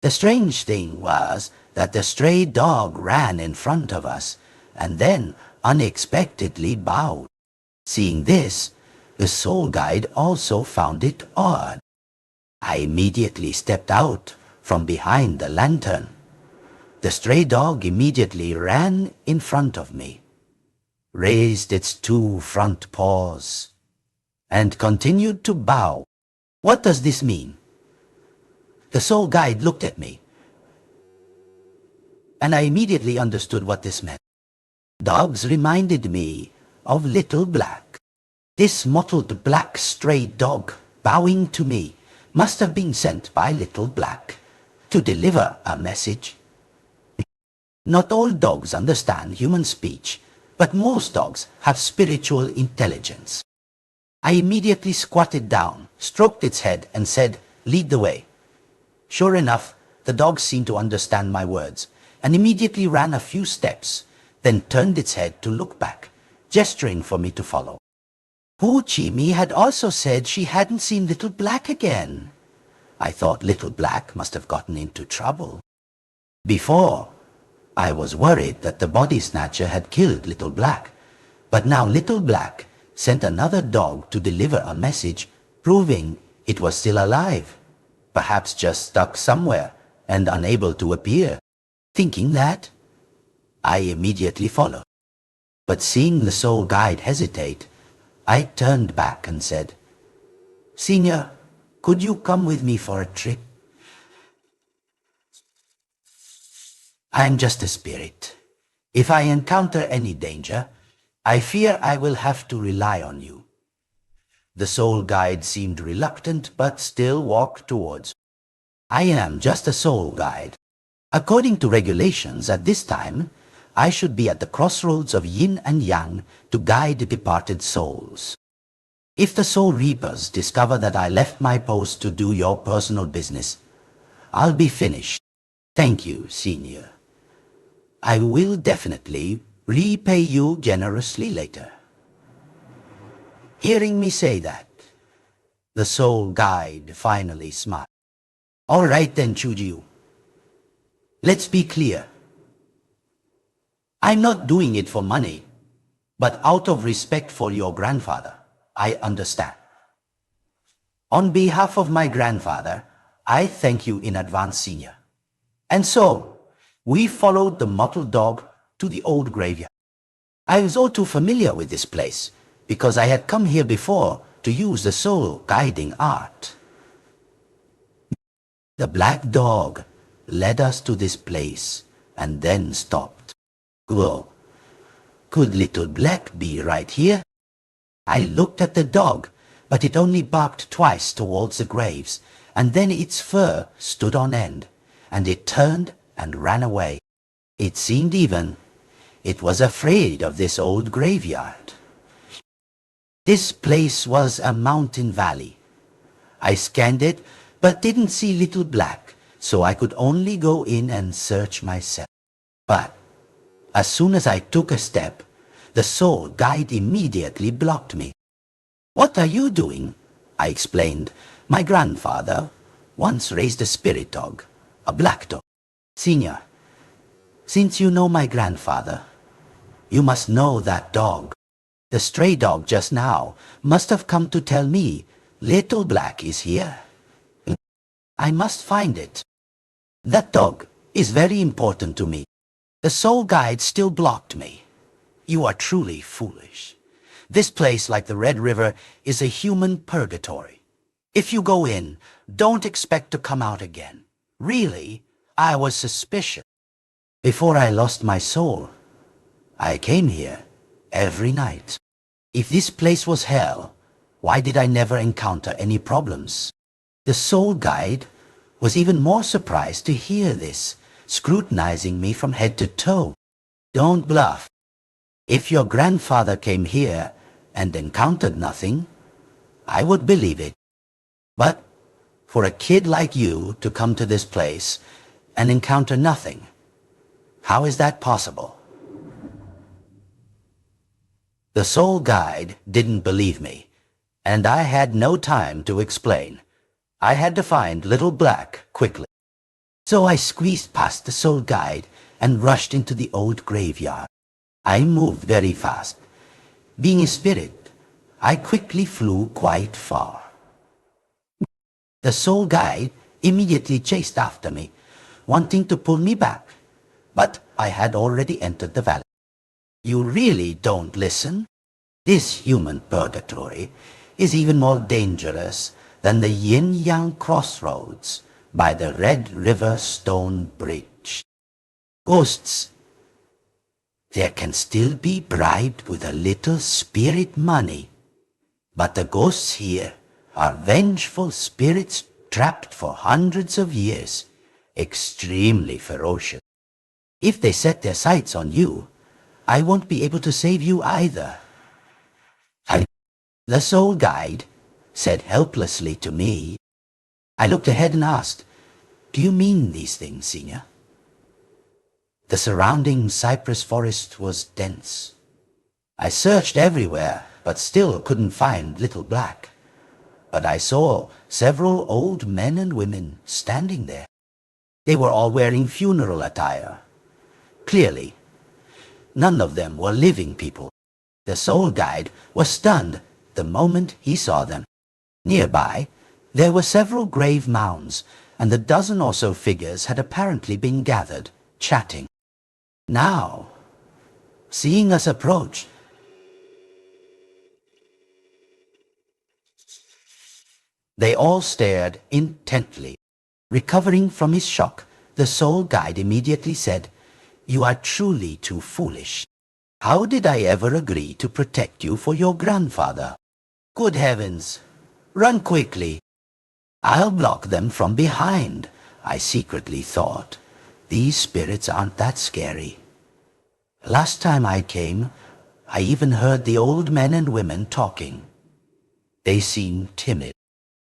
The strange thing was that the stray dog ran in front of us and then unexpectedly bowed. Seeing this, the soul guide also found it odd. I immediately stepped out from behind the lantern. The stray dog immediately ran in front of me, raised its two front paws, and continued to bow. What does this mean? The soul guide looked at me, and I immediately understood what this meant. Dogs reminded me of Little Black. This mottled black stray dog bowing to me must have been sent by Little Black to deliver a message. Not all dogs understand human speech, but most dogs have spiritual intelligence. I immediately squatted down, stroked its head, and said, "Lead the way." Sure enough, the dog seemed to understand my words, and immediately ran a few steps, then turned its head to look back, gesturing for me to follow. Hu Chi-Mi had also said she hadn't seen Little Black again. I thought Little Black must have gotten into trouble. Before, I was worried that the body snatcher had killed Little Black, but now Little Black sent another dog to deliver a message, proving it was still alive, perhaps just stuck somewhere and unable to appear. Thinking that, I immediately followed. But seeing the soul guide hesitate, I turned back and said, "Senior, could you come with me for a trip? I'm just a spirit. If I encounter any danger, I fear I will have to rely on you." The soul guide seemed reluctant, but still walked towards. I am just a soul guide. According to regulations at this time, I should be at the crossroads of yin and yang to guide departed souls. If the soul reapers discover that I left my post to do your personal business, I'll be finished. Thank you, Senior. I will definitely repay you generously later. Hearing me say that, the soul guide finally smiled. All right then, Chujiu. Let's be clear. I'm not doing it for money, but out of respect for your grandfather. I understand. On behalf of my grandfather, I thank you in advance, Senior. And so, we followed the mottled dog to the old graveyard. I was all too familiar with this place, because I had come here before to use the soul guiding art. The black dog led us to this place and then stopped. Whoa, could Little Black be right here? I looked at the dog, but it only barked twice towards the graves, and then its fur stood on end, and it turned and ran away. It seemed even it was afraid of this old graveyard. This place was a mountain valley. I scanned it, but didn't see Little Black, so I could only go in and search myself. But as soon as I took a step, the soul guide immediately blocked me. "What are you doing?" I explained. "My grandfather once raised a spirit dog, a black dog." "Senior, Since you know my grandfather, you must know that dog. The stray dog just now must have come to tell me Little Black is here. I must find it. That dog is very important to me. The soul guide still blocked me. You are truly foolish. This place, like the Red River, is a human purgatory. If you go in, don't expect to come out again. Really, I was suspicious. Before I lost my soul, I came here every night. If this place was hell, why did I never encounter any problems? The soul guide was even more surprised to hear this, scrutinizing me from head to toe. Don't bluff. If your grandfather came here and encountered nothing, I would believe it. But for a kid like you to come to this place and encounter nothing, how is that possible? The soul guide didn't believe me, and I had no time to explain. I had to find Little Black quickly. So I squeezed past the soul guide and rushed into the old graveyard. I moved very fast. Being a spirit, I quickly flew quite far. The soul guide immediately chased after me, wanting to pull me back, but I had already entered the valley. You really don't listen? This human purgatory is even more dangerous than the yin-yang crossroads by the Red River Stone Bridge. Ghosts, there can still be bribed with a little spirit money, but the ghosts here are vengeful spirits trapped for hundreds of years, extremely ferocious. If they set their sights on you, I won't be able to save you either. The soul guide said helplessly to me. I looked ahead and asked, "Do you mean these things, Senior?" The surrounding cypress forest was dense. I searched everywhere, but still couldn't find Little Black. But I saw several old men and women standing there. They were all wearing funeral attire. Clearly, none of them were living people. The soul guide was stunned the moment he saw them. Nearby, there were several grave mounds, and the dozen or so figures had apparently been gathered, chatting. Now, seeing us approach, they all stared intently. Recovering from his shock, the soul guide immediately said, "You are truly too foolish. How did I ever agree to protect you for your grandfather? Good heavens! Run quickly. I'll block them from behind," I secretly thought. These spirits aren't that scary. Last time I came, I even heard the old men and women talking. They seemed timid.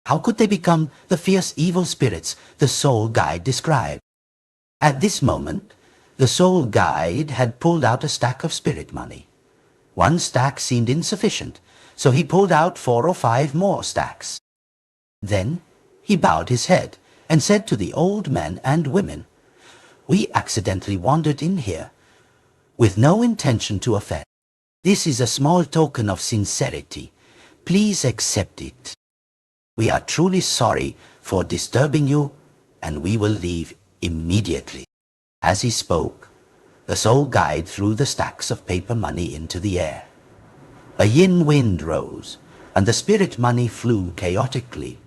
How could they become the fierce evil spirits the soul guide described? At this moment, the soul guide had pulled out a stack of spirit money. One stack seemed insufficient, so he pulled out 4 or 5 more stacks. Then he bowed his head and said to the old men and women, "We accidentally wandered in here, with no intention to offend. This is a small token of sincerity. Please accept it. We are truly sorry for disturbing you, and we will leave immediately." As he spoke, the soul guide threw the stacks of paper money into the air. A yin wind rose, and the spirit money flew chaotically.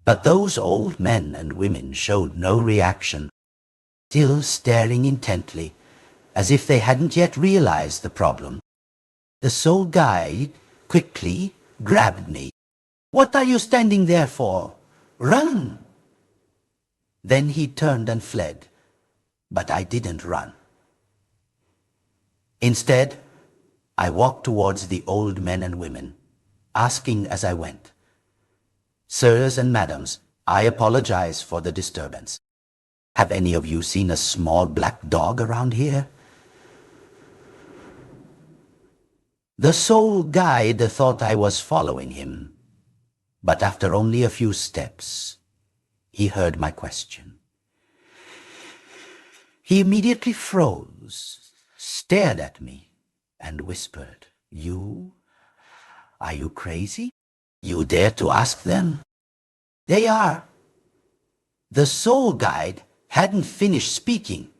But those old men and women showed no reaction, still staring intently, as if they hadn't yet realized the problem. The soul guide quickly grabbed me. "What are you standing there for? Run!" Then he turned and fled, but I didn't run. Instead, I walked towards the old men and women, asking as I went, "Sirs and madams, I apologize for the disturbance. Have any of you seen a small black dog around here?" The soul guide thought I was following him, but after only a few steps, he heard my question. He immediately froze, stared at me, and whispered, "You? Are you crazy? You dare to ask them?" "They are." The soul guide hadn't finished speaking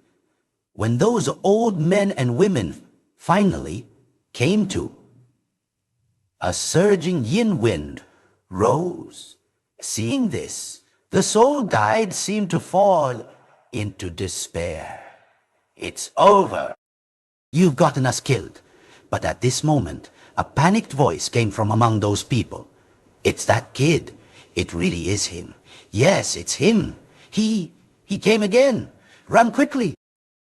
when those old men and women finally came to. A surging yin wind rose. Seeing this, the soul guide seemed to fall into despair. "It's over. You've gotten us killed." But at this moment, a panicked voice came from among those people. "It's that kid. It really is him. Yes, it's him. He came again. Run quickly.